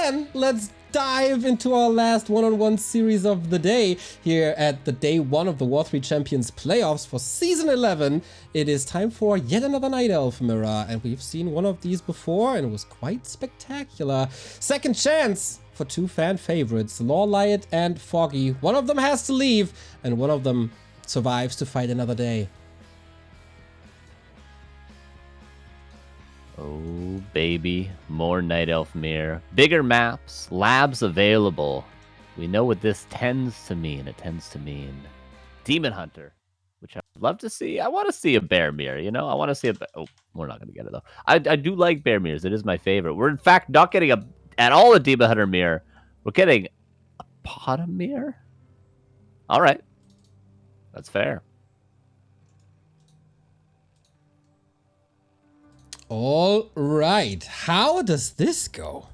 then let's dive into our last one-on-one series of the day here at the day 1 of the War 3 Champions playoffs for Season 11. It is time for yet another Night Elf mirror, and we've seen one of these before, and it was quite spectacular. Second chance for 2 fan favorites, Lawlight and Foggy. One of them has to leave, and one of them survives to fight another day. Oh, baby. More Night Elf Mirror. Bigger maps. Labs available. We know what this tends to mean. It tends to mean Demon Hunter, which I'd love to see. I want to see a bear mirror, you know? I want to see a... Oh, we're not going to get it, though. I do like bear mirrors. It is my favorite. We're, in fact, not getting at all a Demon Hunter mirror. We're getting a Potom mirror? All right. That's fair. All right, how does this go?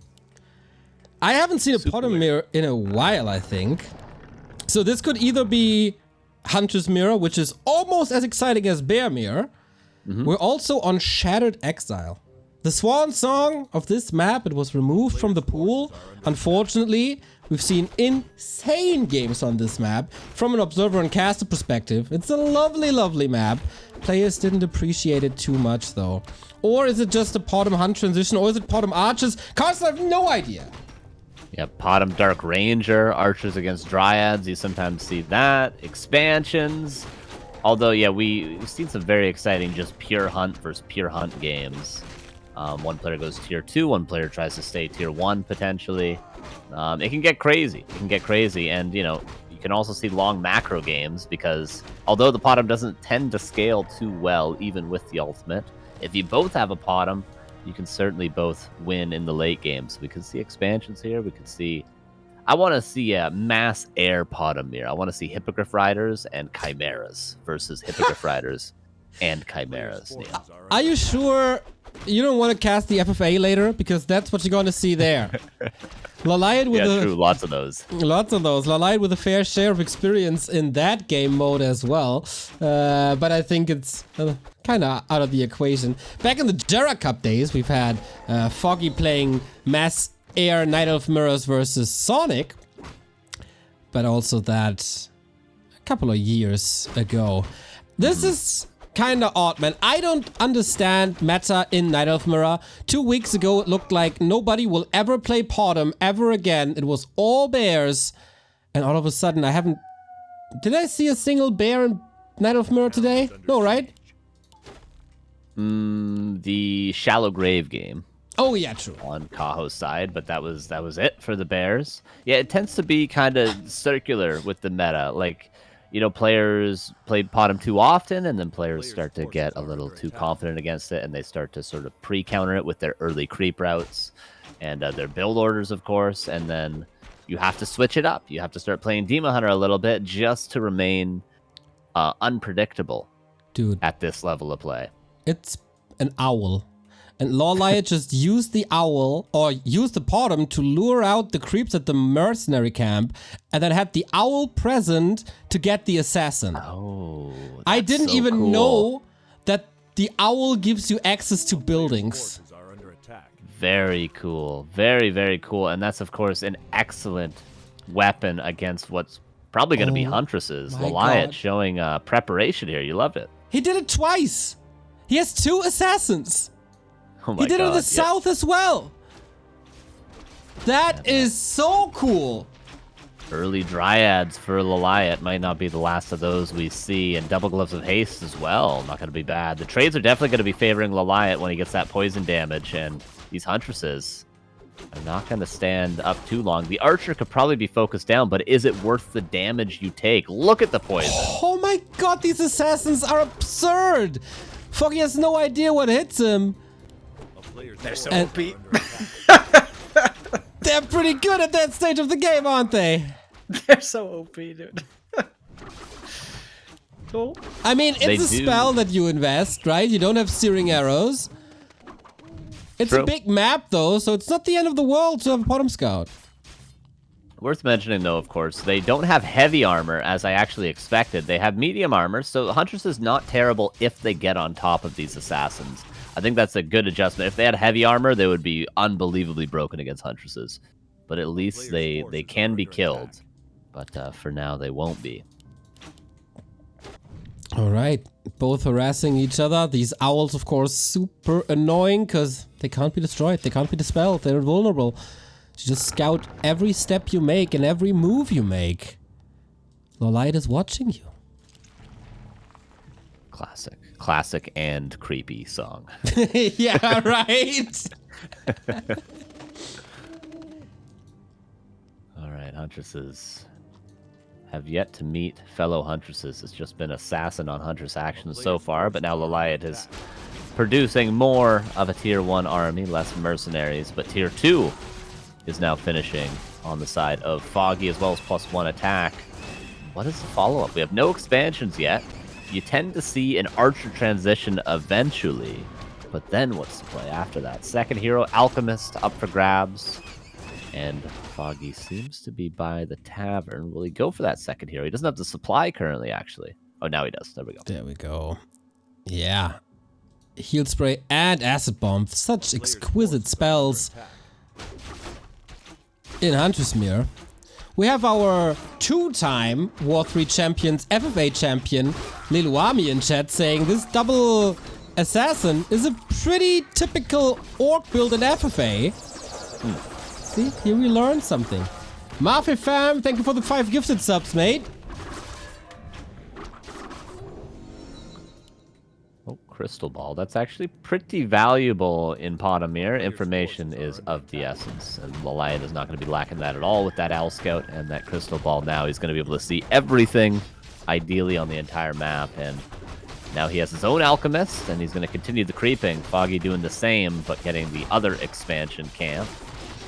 I haven't seen a Potom mirror in a while, I think. So this could either be Hunter's Mirror, which is almost as exciting as Bear Mirror. We're also on Shattered Exile. The swan song of this map, it was removed from the pool. Unfortunately, we've seen insane games on this map from an observer and caster perspective. It's a lovely, lovely map. Players didn't appreciate it too much, though. Or is it just a Potom Hunt transition, or is it Potom Archers? Carson, I have no idea. Yeah, Potom Dark Ranger, Archers against Dryads, you sometimes see that. Expansions. Although, yeah, we've seen some very exciting just pure hunt versus pure hunt games. One player goes tier 2, one player tries to stay tier 1, potentially. It can get crazy. It can get crazy, and, you know, you can also see long macro games, because although the Potom doesn't tend to scale too well, even with the ultimate, if you both have a Potom, you can certainly both win in the late games. We could see expansions here. We could see... I want to see a mass air Potom mirror. I want to see Hippogriff Riders and Chimeras versus Hippogriff Riders and Chimeras. Neil. Are you sure you don't want to cast the FFA later? Because that's what you're going to see there. Lawlight with true. Lots of those. Lots of those. Lawlight with a fair share of experience in that game mode as well. But I think it's kind of out of the equation. Back in the Jera Cup days, we've had Foggy playing Mass Air Night Elf Mirrors versus Sonic. But also that a couple of years ago. This is kind of odd, man. I don't understand meta in Night Elf Mirror. 2 weeks ago, it looked like nobody will ever play Potom ever again. It was all bears. And all of a sudden, I haven't... Did I see a single bear in Night Elf Mirror today? No, right? The Shallow Grave game. Oh, yeah, true. On Kaho's side, but that was it for the bears. Yeah, it tends to be kind of circular with the meta. Like, you know, players play Potom too often, and then players start to get a little too confident against it, and they start to sort of pre-counter it with their early creep routes and their build orders, of course, and then you have to switch it up. You have to start playing Demon Hunter a little bit just to remain unpredictable. Dude, at this level of play. It's an owl. And Lawlight just used the owl, or used the Potom to lure out the creeps at the mercenary camp, and then had the owl present to get the assassin. Oh, I didn't so even cool. know that the owl gives you access to buildings. Very cool. Very, very cool. And that's, of course, an excellent weapon against what's probably going to be Huntresses. Lawlight showing preparation here. You loved it. He did it twice. He has 2 assassins. Oh my He did it in God, the south as well. That is so cool. Early Dryads for Lawlight might not be the last of those we see, and Double Gloves of Haste as well. Not going to be bad. The trades are definitely going to be favoring Lawlight when he gets that poison damage, and these Huntresses are not going to stand up too long. The Archer could probably be focused down, but is it worth the damage you take? Look at the poison. Oh my God, these assassins are absurd. Foggy has no idea what hits him. They're so OP. They're pretty good at that stage of the game, aren't they? They're so OP, dude. Cool. I mean, it's a spell that you invest, right? You don't have searing arrows. It's a big map, though, so it's not the end of the world to have a Potom Scout. Worth mentioning, though, of course, they don't have heavy armor, as I actually expected. They have medium armor, so Huntress is not terrible if they get on top of these assassins. I think that's a good adjustment. If they had heavy armor, they would be unbelievably broken against Huntresses. but at least they can be killed. But for now, they won't be. All right, both harassing each other. These owls, of course, super annoying because they can't be destroyed. They can't be dispelled. They're invulnerable. You just scout every step you make and every move you make. Lolite is watching you. Classic and creepy song. Yeah, right? All right, Huntresses have yet to meet fellow Huntresses. It's just been assassin on Huntress actions so far, but now Lolite is producing more of a tier 1 army, less mercenaries, but tier 2 is now finishing on the side of Foggy as well as +1 attack. What is the follow-up? We have no expansions yet. You tend to see an Archer transition eventually, but then what's the play after that? Second hero, Alchemist, up for grabs. And Foggy seems to be by the tavern. Will he go for that second hero? He doesn't have the supply currently, actually. Oh, now he does. There we go. There we go. Yeah. Heal Spray and Acid Bomb. Such exquisite spells in Huntress Mirror. We have our 2-time War 3 champions, FFA champion, Leluami in chat saying this double assassin is a pretty typical orc build in FFA. See, here we learned something. Mafia fam, thank you for the 5 gifted subs, mate. Oh, Crystal Ball. That's actually pretty valuable in Pot of Mirror. Information is of the essence. And Lolite is not going to be lacking that at all with that Owl Scout and that Crystal Ball now. He's going to be able to see everything, ideally, on the entire map. And now he has his own Alchemist, and he's going to continue the creeping. Foggy doing the same, but getting the other expansion camp.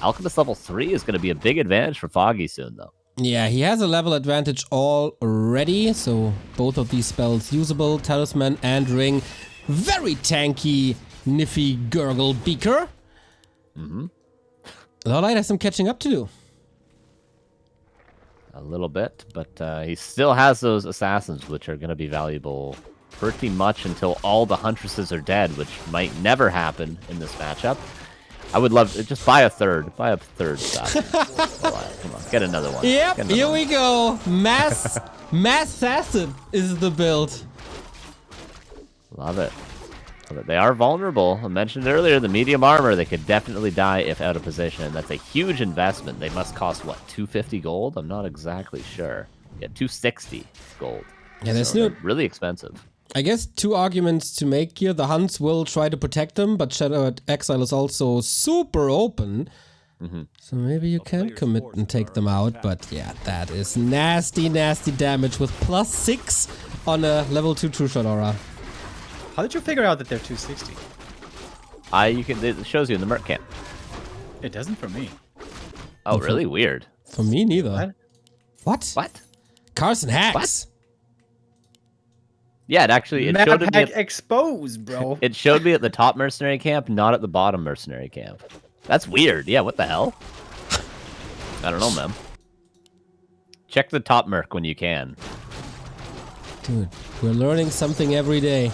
Alchemist level 3 is going to be a big advantage for Foggy soon, though. Yeah, he has a level advantage already, so both of these spells usable. Talisman and Ring. Very tanky Niffy Gurgle Beaker. Lolite has some catching up to do. A little bit, but he still has those assassins, which are going to be valuable pretty much until all the Huntresses are dead, which might never happen in this matchup. I would love to just buy a third. Buy a third assassin. Come on, get another one. Yep, another here one. we go. Mass Assassin is the build. Love it. Love it. They are vulnerable. I mentioned earlier, the medium armor, they could definitely die if out of position. That's a huge investment. They must cost, what, 250 gold? I'm not exactly sure. Yeah, 260 gold. Yeah, there's so no... really expensive. I guess 2 arguments to make here. The Hunts will try to protect them, but Shadow Exile is also super open. So maybe you can commit and take them out. But yeah, that is nasty, nasty damage with +6 on a level 2 True Shot Aura. How did you figure out that they're 260? It shows you in the Merc camp. It doesn't for me. Oh, really? Weird. For me, neither. What? What? Carson hacks. Yeah, it actually Map showed me hack exposed, bro. it showed me at the top mercenary camp, not at the bottom mercenary camp. That's weird. Yeah, what the hell? I don't know, man. Check the top merc when you can. Dude, we're learning something every day.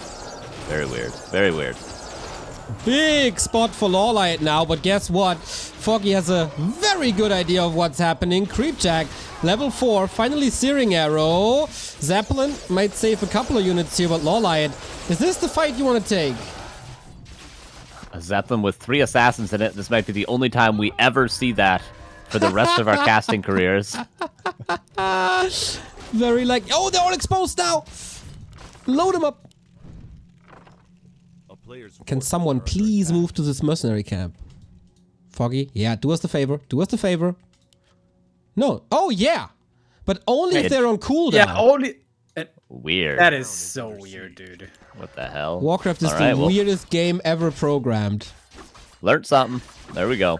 Very weird. Very weird. Big spot for Lolite now, but guess what? Foggy has a very good idea of what's happening. Creepjack, level 4, finally Searing Arrow. Zeppelin might save a couple of units here, but Lolite, is this the fight you want to take? A Zeppelin with 3 assassins in it. This might be the only time we ever see that for the rest of our casting careers. Very like, oh, they're all exposed now. Load them up. Can someone please move to this mercenary camp? Foggy, yeah, do us the favor. Do us the favor. No. Oh, yeah. But only if they're on cooldown. Yeah, only... Weird. That is so weird, dude. What the hell? Warcraft is All the right, weirdest game ever programmed. Learned something. There we go.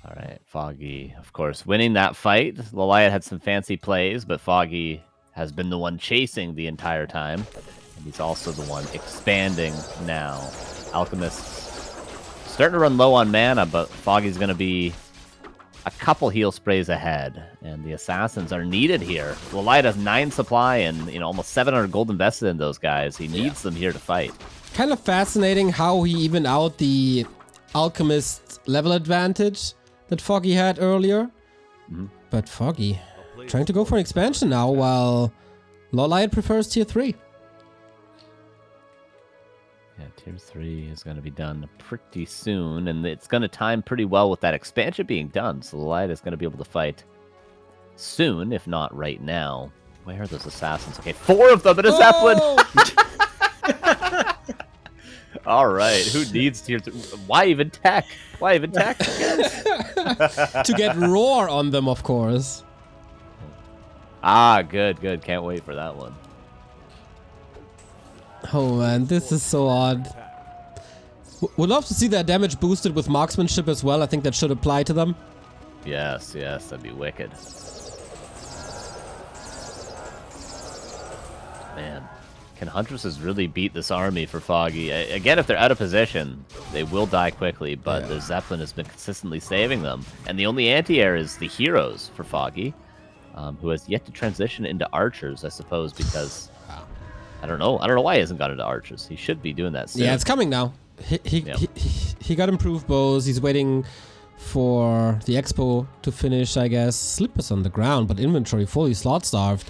All right, Foggy, of course, winning that fight. Lolite had some fancy plays, but Foggy has been the one chasing the entire time. And he's also the one expanding now. Alchemist's starting to run low on mana, but Foggy's going to be a couple heal sprays ahead. And the assassins are needed here. Lolite has 9 supply and almost 700 gold invested in those guys. He needs them here to fight. kind of fascinating how he evened out the Alchemist level advantage that Foggy had earlier. But Foggy trying to go for an expansion now, while Lawlight prefers tier 3. Yeah, tier 3 is going to be done pretty soon, and it's going to time pretty well with that expansion being done. So Lawlight is going to be able to fight soon, if not right now. Where are those assassins? Okay, 4 of them in a Zeppelin! All right, who needs tier 3? Why even tech? Why even tech? To get roar on them, of course. Ah, good, good. Can't wait for that one. Oh man, this is so odd. Would love to see their damage boosted with marksmanship as well. I think that should apply to them. Yes, yes, that'd be wicked. Man, can Huntresses really beat this army for Foggy? Again, if they're out of position, they will die quickly, but the Zeppelin has been consistently saving them. And the only anti-air is the heroes for Foggy, who has yet to transition into archers, I suppose, because I don't know why he hasn't gone into archers. He should be doing that soon. Yeah, it's coming now. He got improved bows. He's waiting for the expo to finish, I guess. Slippers on the ground, but inventory fully slot starved.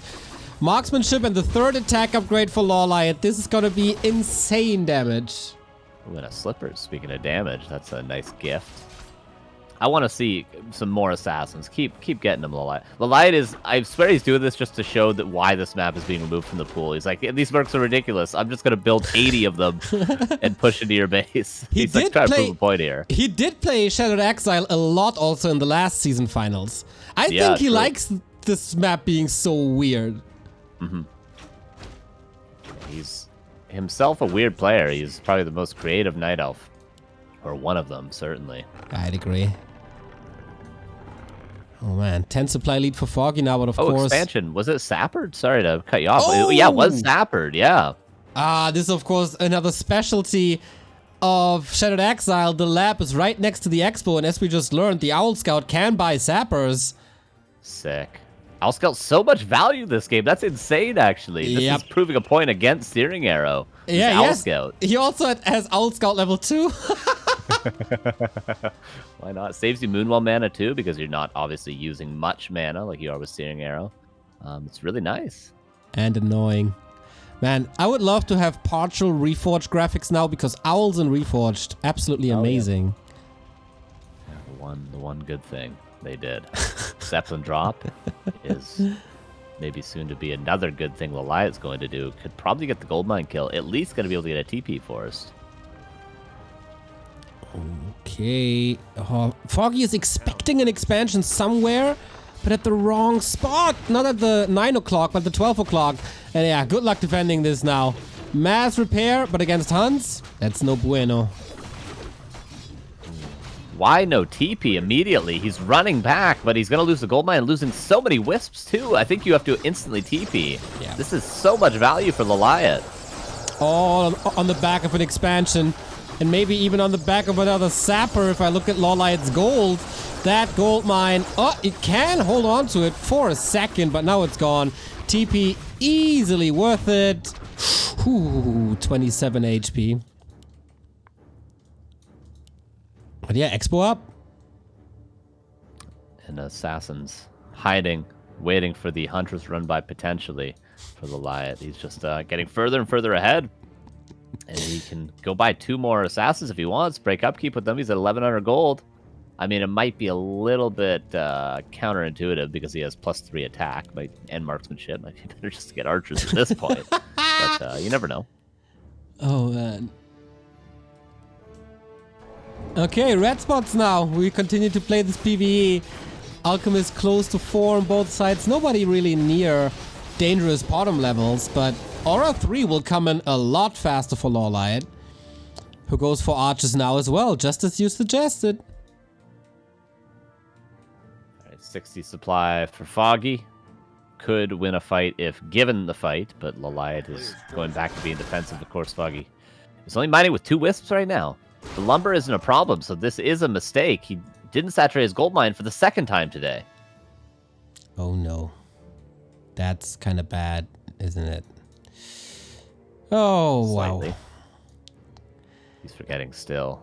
Marksmanship and the 3rd attack upgrade for Lawlight. This is gonna be insane damage. Ooh, and a Slippers. Speaking of damage, that's a nice gift. I want to see some more assassins. Keep getting them, Lawlight. Lawlight is, I swear he's doing this just to show that why this map is being removed from the pool. He's like, these mercs are ridiculous. I'm just going to build 80 of them and push into your base. He's like trying to prove a point here. He did play Shattered Exile a lot also in the last season finals. I think he likes this map being so weird. He's himself a weird player. He's probably the most creative Night Elf. Or one of them, certainly. I'd agree. Oh man, 10 supply lead for Foggy now, but of course... expansion. Was it Sappered? Sorry to cut you off. Oh! Yeah, it was Sappered, yeah. This is of course another specialty of Shattered Exile. The lab is right next to the expo, and as we just learned, the Owl Scout can buy sappers. Sick. Owl Scout's so much value this game. That's insane, actually. This is proving a point against Searing Arrow. Yeah, Owl Scout. He also has Owl Scout level 2. Why not? Saves you Moonwell mana too, because you're not obviously using much mana like you are with Searing Arrow. It's really nice. And annoying. Man, I would love to have partial Reforged graphics now, because Owls in Reforged, absolutely amazing. Yeah, the one good thing they did. Zeppelin drop is maybe soon to be another good thing Lawlight's going to do. Could probably get the Goldmine kill. At least going to be able to get a TP Forest. Okay. Foggy is expecting an expansion somewhere, but at the wrong spot. Not at the 9 o'clock, but the 12 o'clock. And yeah, good luck defending this now. Mass repair, but against Hunts, that's no bueno. Why no TP immediately? He's running back, but he's going to lose the gold mine and losing so many wisps too. I think you have to instantly TP. Yeah. This is so much value for Lawlight. All on the back of an expansion. And maybe even on the back of another sapper if I look at Lawlight's gold. That gold mine, it can hold on to it for a second, but now it's gone. TP easily worth it. Ooh, 27 HP. But yeah, expo up. And Assassins hiding, waiting for the Huntress run by potentially for Lawlight. He's just getting further and further ahead. And he can go buy 2 more Assassins if he wants. Break upkeep with them. He's at 1100 gold. I mean, it might be a little bit counterintuitive because he has +3 attack and marksmanship. Might be better just to get archers at this point. But you never know. Oh, man. Okay, red spots now. We continue to play this PvE. Alchemist close to 4 on both sides. Nobody really near dangerous bottom levels, but Aura 3 will come in a lot faster for Lawlight, who goes for archers now as well, just as you suggested. All right, 60 supply for Foggy. Could win a fight if given the fight, but Lawlight is going back to being defensive, of course. Foggy is only mining with 2 wisps right now. The lumber isn't a problem, so this is a mistake. He didn't saturate his gold mine for the 2nd time today. Oh no. That's kind of bad, isn't it? Oh, Slightly. wow. He's forgetting still.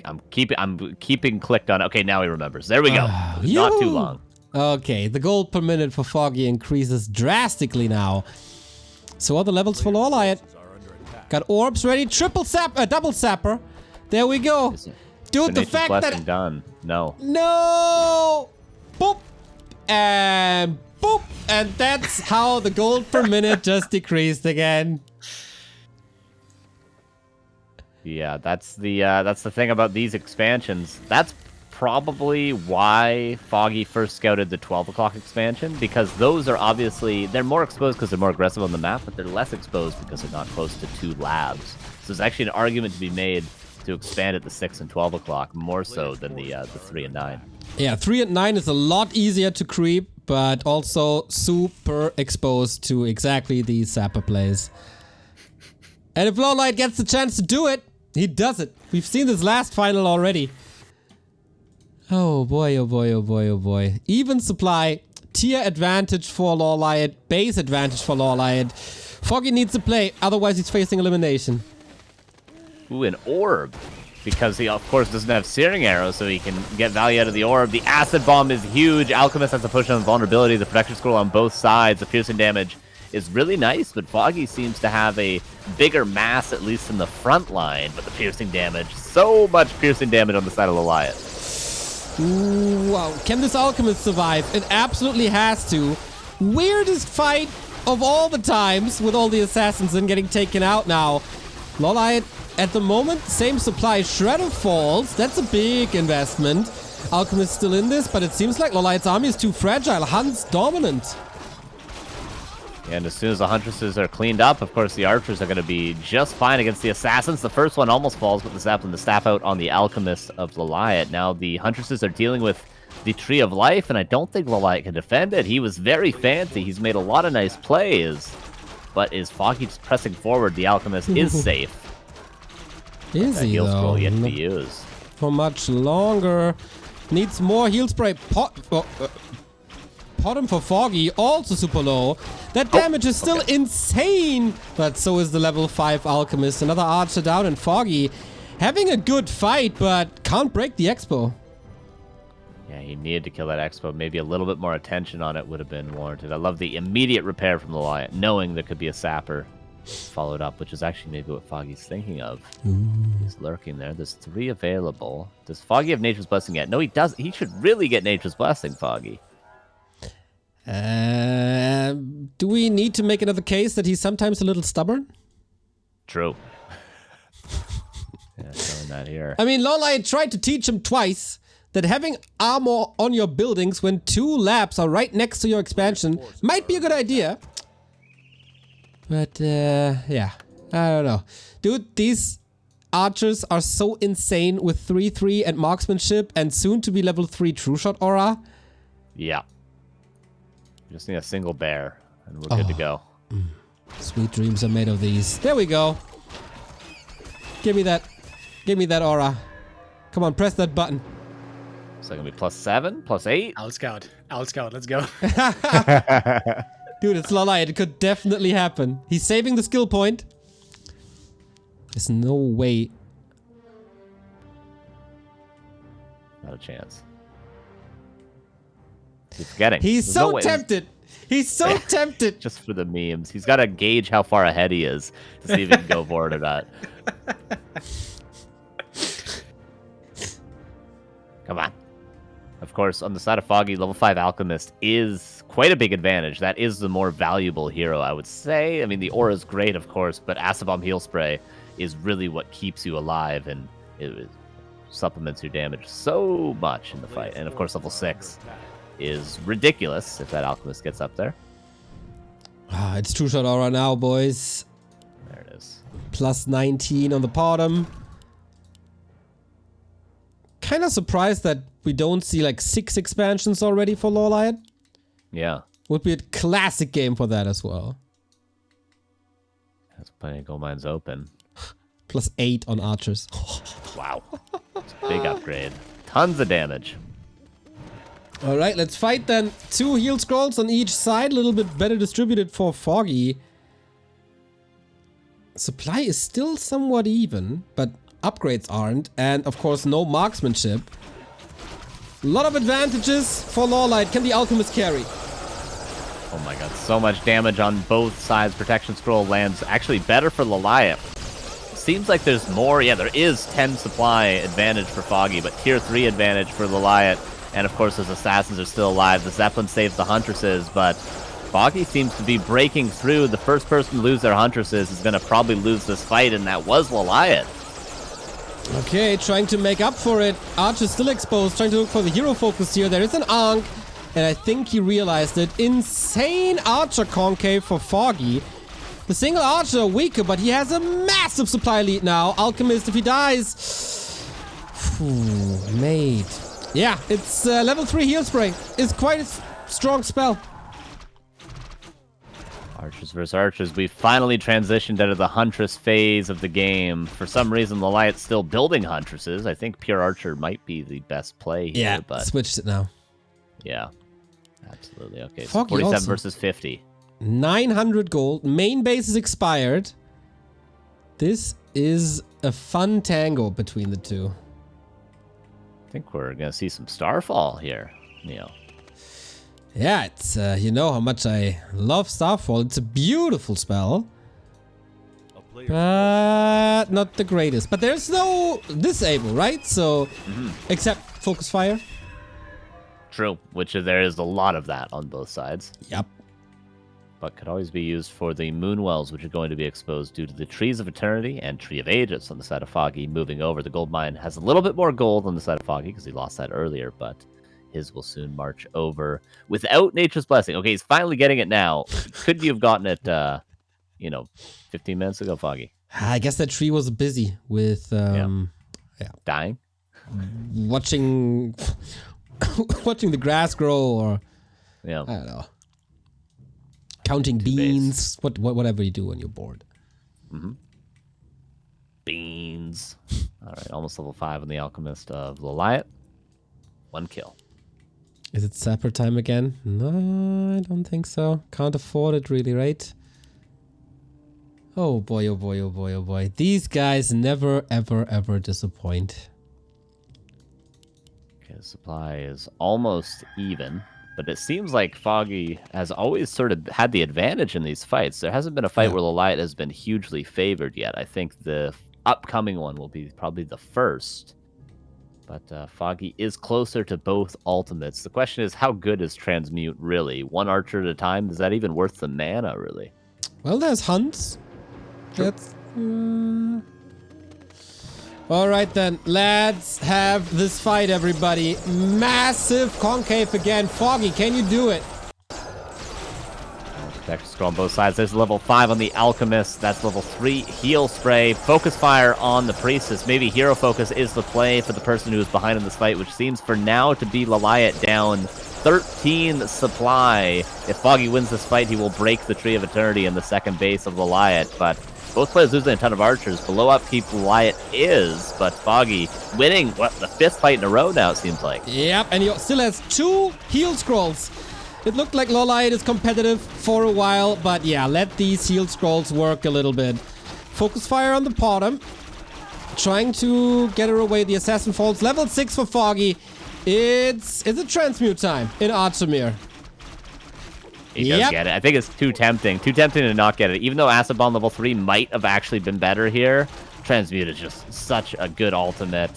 I'm keeping clicked on. Okay, now he remembers. There we go. Not too long. Okay, the gold per minute for Foggy increases drastically now. So other levels for Lawlight. Got orbs ready. Double sapper. There we go. Dude, the fact that done. No. No. Boop. And boop. And that's how the gold per minute just decreased again. Yeah, that's the thing about these expansions. That's probably why Foggy first scouted the 12 o'clock expansion, because those are obviously, they're more exposed because they're more aggressive on the map, but they're less exposed because they're not close to 2 labs. So there's actually an argument to be made to expand it to 6 and 12 o'clock, more so than the 3 and 9. Yeah, 3 and 9 is a lot easier to creep, but also super exposed to exactly these sapper plays. And if Lowlight gets the chance to do it, he does it. We've seen this last final already. Oh boy, oh boy, oh boy, oh boy. Even supply, tier advantage for Lawlight, base advantage for Lawlight. Foggy needs to play, otherwise he's facing elimination. Ooh, an orb. Because he, of course, doesn't have Searing Arrow, so he can get value out of the orb. The Acid Bomb is huge. Alchemist has to push on vulnerability. The protection scroll on both sides. The piercing damage is really nice, but Foggy seems to have a bigger mass, at least in the front line. But the piercing damage, so much piercing damage on the side of Lawlight. Ooh, wow. Can this Alchemist survive? It absolutely has to. Weirdest fight of all the times with all the assassins and getting taken out now. Lawlight, at the moment, same supply. Shredder falls. That's a big investment. Alchemist still in this, but it seems like Lawlight's army is too fragile. Hunt's dominant. And as soon as the Huntresses are cleaned up, of course, the Archers are going to be just fine against the Assassins. The first one almost falls with the Sapling, the staff out on the Alchemist of Lawlight. Now the Huntresses are dealing with the Tree of Life, and I don't think Lawlight can defend it. He was very fancy. He's made a lot of nice plays. But is Foggy just pressing forward? The Alchemist is safe. Is he, heal though? scroll yet to be used. For much longer. Needs more heal spray. Bottom for Foggy, also super low. That damage is still insane, but so is the level 5 Alchemist. Another Archer down, and Foggy having a good fight, but can't break the Expo. Yeah, he needed to kill that Expo. Maybe a little bit more attention on it would have been warranted. I love the immediate repair from the Lawlight, knowing there could be a Sapper followed up, which is actually maybe what Foggy's thinking of. He's lurking there. There's 3 available. Does Foggy have Nature's Blessing yet? No, he doesn't. He should really get Nature's Blessing, Foggy. Do we need to make another case that he's sometimes a little stubborn? True. Yeah, showing that here. I mean, Lawlight tried to teach him twice that having armor on your buildings when 2 labs are right next to your expansion might be a good idea. But, yeah. I don't know. Dude, these Archers are so insane with 3-3 and marksmanship and soon to be level 3 True Shot aura. Yeah. Just need a single bear, and we're good to go. Sweet dreams are made of these. There we go. Give me that. Give me that aura. Come on, press that button. So it's gonna be +7, +8. Outscout. Outscout. Let's go. Dude, it's Lawlight. It could definitely happen. He's saving the skill point. There's no way. Not a chance. He's forgetting. He's There's so no way. tempted. He's so tempted. Just for the memes. He's got to gauge how far ahead he is to see if he can go for it or not. Come on. Of course, on the side of Foggy, level 5 Alchemist is quite a big advantage. That is the more valuable hero, I would say. I mean, the aura is great, of course, but Acid Bomb Heal Spray is really what keeps you alive, and it supplements your damage so much in the fight. And, of course, level 6 is ridiculous if that Alchemist gets up there. It's True Shot aura now, boys. There it is. +19 on the bottom. Kind of surprised that we don't see like 6 expansions already for Lawlight. Yeah. Would be a classic game for that as well. Has plenty of gold mines open. +8 on Archers. Wow. It's a big upgrade. Tons of damage. Alright, let's fight then. 2 heal scrolls on each side, a little bit better distributed for Foggy. Supply is still somewhat even, but upgrades aren't. And of course, no marksmanship. A lot of advantages for Lawlight. Can the Alchemist carry? Oh my god, so much damage on both sides. Protection Scroll lands actually better for Laliat. Seems like there's more. Yeah, there is 10 supply advantage for Foggy, but tier 3 advantage for Laliat. And of course, those assassins are still alive. The Zeppelin saves the Huntresses, but Foggy seems to be breaking through. The first person to lose their Huntresses is going to probably lose this fight, and that was Laliat. Okay, trying to make up for it. Archer's still exposed, trying to look for the hero focus here. There is an Ankh, and I think he realized it. Insane Archer concave for Foggy. The single Archer weaker, but he has a massive supply lead now. Alchemist, if he dies... Phew, mate. Yeah, it's level 3 heal spray. It's quite a strong spell. Archers versus Archers. We finally transitioned out of the Huntress phase of the game. For some reason, Laliat's still building Huntresses. I think Pure Archer might be the best play here, Yeah, but switched it now. yeah, absolutely. Okay, so Foggy 47 also. versus 50. 900 gold. Main base is expired. This is a fun tango between the two. I think we're going to see some Starfall here, Neil. Yeah, it's, you know how much I love Starfall. It's a beautiful spell. But not the greatest. But there's no disable, right? So, except Focus Fire. True, which there is a lot of that on both sides. Yep. But could always be used for the Moonwells, which are going to be exposed due to the Trees of Eternity and Tree of Ages on the side of Foggy moving over. The gold mine has a little bit more gold on the side of Foggy because he lost that earlier, but his will soon march over without Nature's Blessing. Okay, he's finally getting it now. Could you have gotten it, 15 minutes ago, Foggy? I guess that tree was busy with Dying? watching watching the grass grow, or Yeah. I don't know, counting beans, whatever you do when you're bored. Beans. All right, almost level 5 on the Alchemist of Laliat. 1 kill. Is it Sapper time again? No, I don't think so. Can't afford it really, right? Oh boy, oh boy, oh boy, oh boy. These guys never, ever, ever disappoint. Okay, supply is almost even, but it seems like Foggy has always sort of had the advantage in these fights. There hasn't been a fight where Laliat has been hugely favored yet. I think the upcoming one will be probably the first. But Foggy is closer to both ultimates. The question is, how good is Transmute really? 1 archer at a time? Is that even worth the mana, really? Well, there's hunts. That's... Alright then, let's have this fight, everybody. Massive concave again. Foggy, can you do it? Protection Scroll on both sides. There's level 5 on the Alchemist. That's level 3 heal spray. Focus Fire on the Priestess. Maybe Hero Focus is the play for the person who is behind in this fight, which seems for now to be Laliat down 13 supply. If Foggy wins this fight, he will break the Tree of Eternity in the second base of Laliat, but both players losing a ton of archers. Below upkeep Laliat is, but Foggy winning, the 5th fight in a row now, it seems like. Yep, and he still has 2 heal scrolls. It looked like Laliat is competitive for a while, but yeah, let these heal scrolls work a little bit. Focus Fire on the bottom. Trying to get her away. The Assassin falls. Level 6 for Foggy. It's a transmute time in Archimere. He does get it. I think it's too tempting. Too tempting to not get it. Even though Acid Bomb level 3 might have actually been better here, Transmute is just such a good ultimate.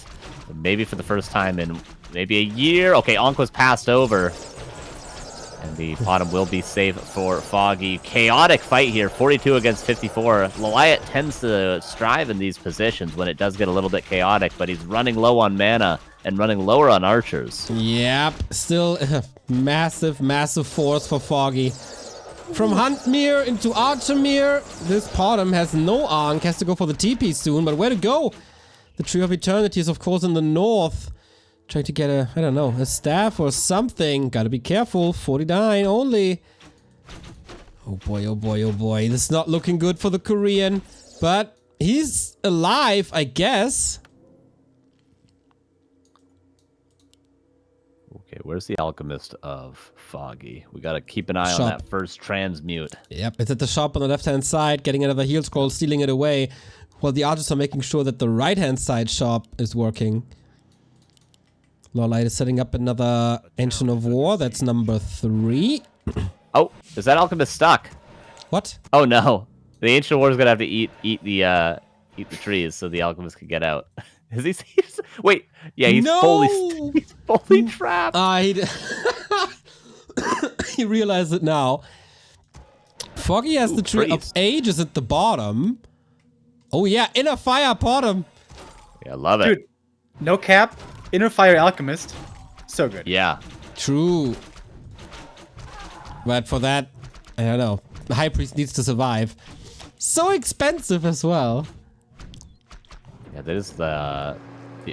Maybe for the first time in maybe a year. Okay, Ankh was passed over. And the bottom will be safe for Foggy. Chaotic fight here, 42 against 54. Laliat tends to strive in these positions when it does get a little bit chaotic, but he's running low on mana and running lower on archers. Yep, still massive, massive force for Foggy. From Huntmere into Archimere, this bottom has no Ankh, has to go for the TP soon, but where to go? The Tree of Eternity is, of course, in the north. Trying to get I don't know, a staff or something. Gotta be careful. 49 only. Oh boy, oh boy, oh boy. This is not looking good for the Korean. But he's alive, I guess. Okay, where's the Alchemist of Foggy? We gotta keep an eye on that first Transmute. Yep, it's at the shop on the left-hand side. Getting another heal scroll, stealing it away. Well, the archers are making sure that the right-hand side shop is working. Lawlight is setting up another Ancient of War. That's number 3. Oh, is that alchemist stuck? What? Oh no, the Ancient of War is gonna have to eat the trees so the alchemist can get out. Is he? Wait, yeah, he's No! fully trapped. He realized it now. Foggy has the tree of priest. ages at the bottom. Oh yeah, inner fire bottom. Yeah, love it. Dude, no cap. Inner Fire Alchemist. So good. Yeah. True. But for that, I don't know. The High Priest needs to survive. So expensive as well. Yeah, that is the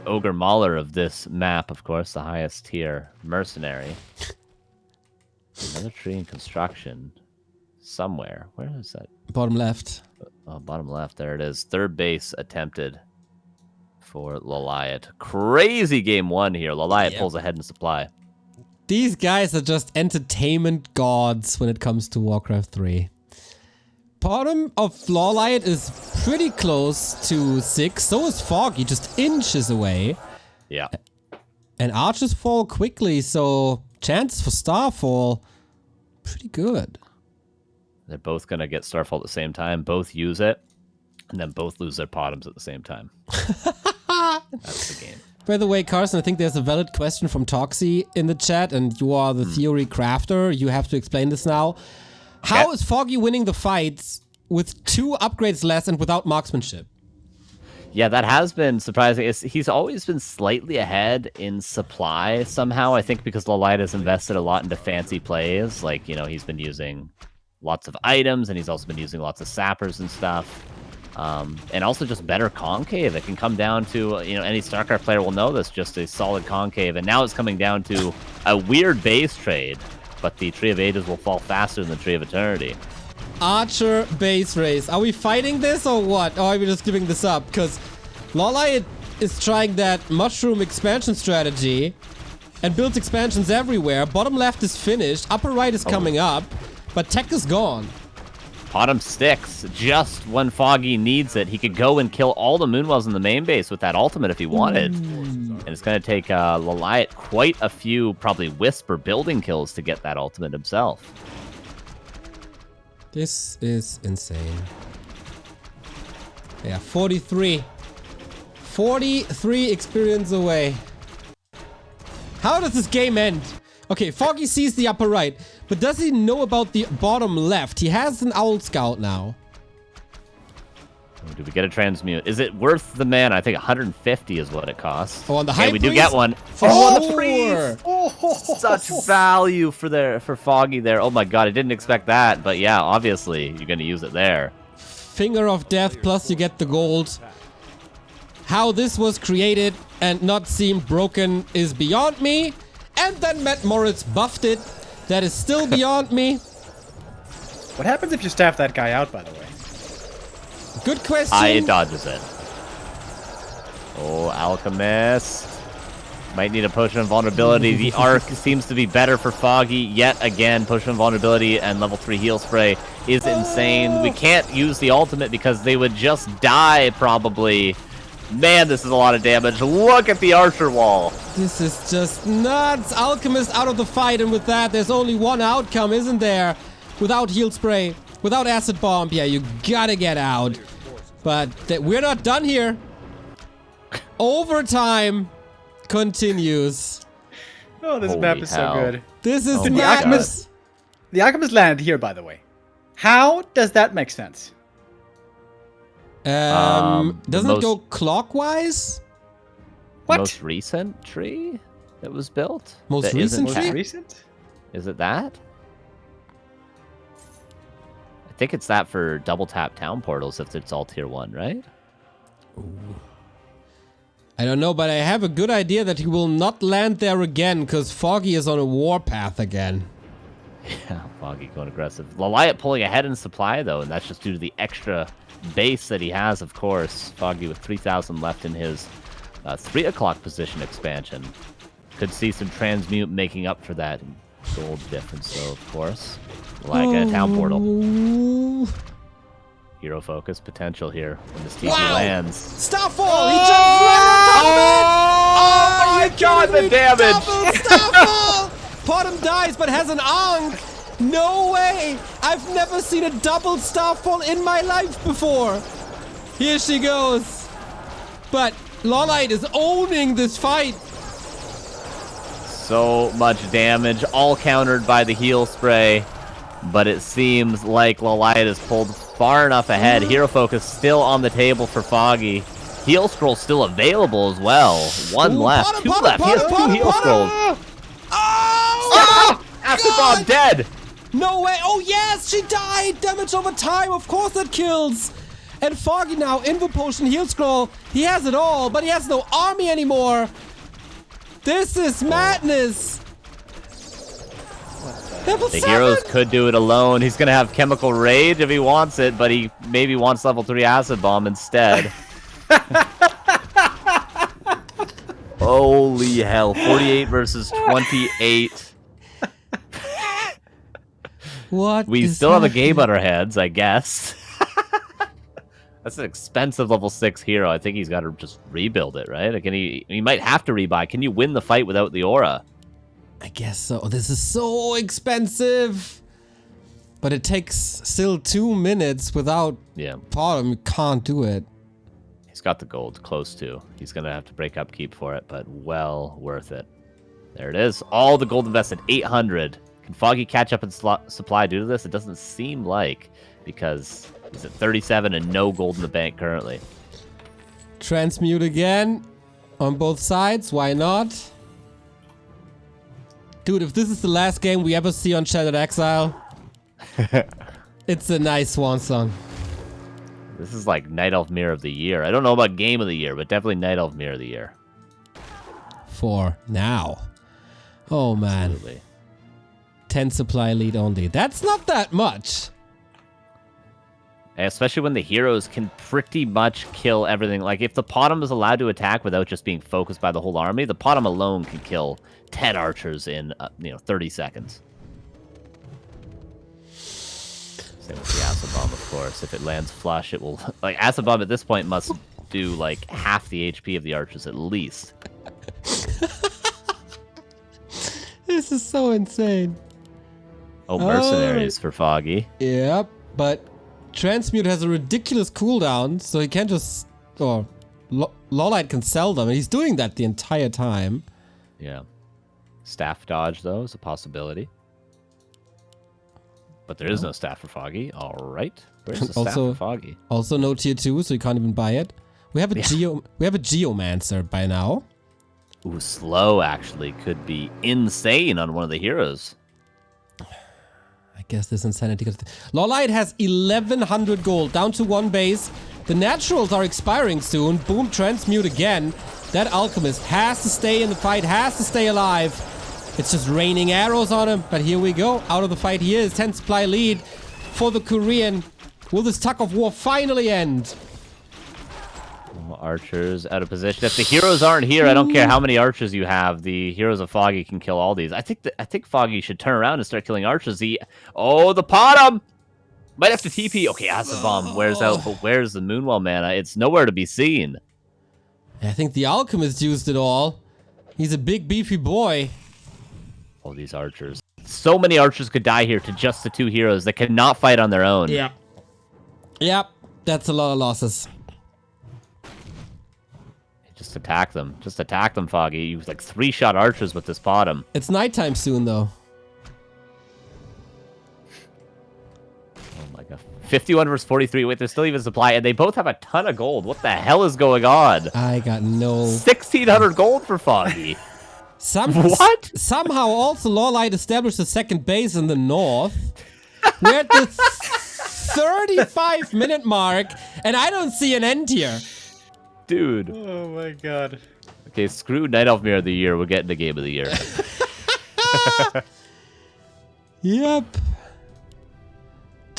Ogre Mauler of this map, of course, the highest tier mercenary. Another tree in construction somewhere. Where is that? Bottom left. Oh, bottom left. There it is. Third base attempted for Laliat. Crazy game 1 here. Laliat pulls ahead in supply. These guys are just entertainment gods when it comes to Warcraft 3. Bottom of Lawlight is pretty close to 6. So is Foggy, just inches away. Yeah. And archers fall quickly, so chances for Starfall, pretty good. They're both going to get Starfall at the same time. Both use it. And then both lose their bottoms at the same time. That's the game. By the way, Carson, I think there's a valid question from Toxie in the chat, and you are the theory crafter. You have to explain this now. How is Foggy winning the fights with 2 upgrades less and without marksmanship? Yeah, that has been surprising. He's always been slightly ahead in supply somehow. I think because Lalight has invested a lot into fancy plays. Like, he's been using lots of items, and he's also been using lots of sappers and stuff. And also just better concave. It can come down to, any StarCraft player will know this, just a solid concave. And now it's coming down to a weird base trade, but the Tree of Ages will fall faster than the Tree of Eternity. Archer base race. Are we fighting this or what? Or are we just giving this up? Because Lawlight is trying that mushroom expansion strategy and builds expansions everywhere. Bottom left is finished. Upper right is coming up, but tech is gone. Bottom sticks just when Foggy needs it. He could go and kill all the Moonwells in the main base with that ultimate if he wanted. And it's going to take Laliat quite a few, probably Whisper building kills to get that ultimate himself. This is insane. Yeah, 43. 43 experience away. How does this game end? Okay, Foggy sees the upper right, but does he know about the bottom left? He has an Owl Scout now. Do we get a transmute? Is it worth the mana? I think 150 is what it costs. Oh, on the High we do Priest? get one. For the sure. priest! Such value for Foggy there. Oh my god, I didn't expect that. But yeah, obviously, you're going to use it there. Finger of Death, plus you get the gold. How this was created and not seem broken is beyond me. And then Matt Moritz buffed it. That is still beyond me. What happens if you staff that guy out, by the way? Good question. It dodges it. Oh, Alchemist. Might need a potion of vulnerability. The arc seems to be better for Foggy. Yet again, potion of vulnerability and level 3 heal spray is insane. We can't use the ultimate because they would just die probably. Man, this is a lot of damage. Look at the archer wall. This is just nuts. Alchemist out of the fight, and with that, there's only one outcome, isn't there? Without heal spray, without acid bomb, yeah, you gotta get out. But we're not done here. Overtime continues. Oh, this Holy map is hell. so good. This is Oh my madness. The Alchemist landed here, by the way. How does that make sense? The Doesn't most- it go clockwise? What? Most recent tree that was built? Most That recent isn't tree? Most that- recent? Is it that? I think it's that for double tap town portals if it's all tier 1, right? I don't know, but I have a good idea that he will not land there again because Foggy is on a warpath again. Yeah, Foggy going aggressive. Laliat pulling ahead in supply, though, and that's just due to the extra base that he has, of course. Foggy with 3,000 left in his 3 o'clock position expansion. Could see some transmute making up for that gold difference, though, of course. Like a town portal. Ooh. Hero focus potential here when this TP Wow! lands. Starfall! He jumps right on top of it! Oh my god, the damage! Double Starfall! Potom dies but has an Ankh! No way! I've never seen a double Starfall in my life before! Here she goes! But Lolite is owning this fight! So much damage, all countered by the heal spray. But it seems like Lolite is pulled far enough ahead. Hero focus still on the table for Foggy. Heal scroll still available as well. One Ooh, left, Potom, two Potom, left. He has Potom, two heal Potom. scrolls. Oh! Acid God! Bomb dead! No way! Oh yes, she died! Damage over time, of course that kills! And Foggy now, Invo Potion, Heal Scroll, he has it all, but he has no army anymore! This is madness! Level The 7? heroes could do it alone. He's gonna have Chemical Rage if he wants it, but he maybe wants level 3 Acid Bomb instead. Holy hell, 48 versus 28. What We is still have a happening? game on our hands, I guess. That's an expensive level 6 hero. I think he's got to just rebuild it, right? Like, he might have to rebuy. Can you win the fight without the aura? I guess so. This is so expensive! But it takes still 2 minutes without Yeah, Potom. You can't do it. he's got the gold, close to. He's going to have to break upkeep for it, but well worth it. There it is. All the gold invested, 800. Can Foggy catch up in supply due to this? It doesn't seem like, because he's at 37 and no gold in the bank currently. Transmute again on both sides. Why not? Dude, if this is the last game we ever see on Shattered Exile, it's a nice swan song. This is like Night Elf Mirror of the Year. I don't know about Game of the Year, but definitely Night Elf Mirror of the Year. For now. Oh man. Absolutely. 10 supply lead only. That's not that much. Especially when the heroes can pretty much kill everything. Like, if the Potom is allowed to attack without just being focused by the whole army, the Potom alone can kill 10 archers in, 30 seconds. Same with the Acid Bomb, of course. If it lands flush, it will... Like, Acid Bomb at this point must do, like, half the HP of the archers at least. This is so insane. Oh, Mercenaries for Foggy. Yep, but Transmute has a ridiculous cooldown, so he can't just... Or Lolite can sell them, and he's doing that the entire time. Yeah. Staff dodge, though, is a possibility. But there is no staff for Foggy. All right. Where's the staff Also- for Foggy? Also no tier 2, so you can't even buy it. We have a Geomancer by now. Ooh, slow actually could be insane on one of the heroes. I guess this insanity... Lolite has 1100 gold, down to 1 base. The naturals are expiring soon. Boom, Transmute again. That alchemist has to stay in the fight, has to stay alive. It's just raining arrows on him, but here we go. Out of the fight he is. 10 supply lead for the Korean. Will this tug of war finally end? Archers out of position. If the heroes aren't here, I don't care how many archers you have. The heroes of Foggy can kill all these. I think Foggy should turn around and start killing archers. The Potom might have to TP. Okay, Acid Bomb wears out, but where's the Moonwell mana? It's nowhere to be seen. I think the alchemist used it all. He's a big beefy boy. Oh, these archers. So many archers could die here to just the 2 heroes that cannot fight on their own. Yep, that's a lot of losses. Just attack them. Just attack them, Foggy. You like 3-shot archers with this Potom. It's nighttime soon, though. Oh my god. 51 versus 43. Wait, there's still even supply, and they both have a ton of gold. What the hell is going on? I got no... 1,600 gold for Foggy. What? Somehow also Lolite established a second base in the north. We're at the 35-minute mark, and I don't see an end here. Dude. Oh my god. Okay, screw Night Elf Mirror of the Year. We're getting the Game of the Year. Yep.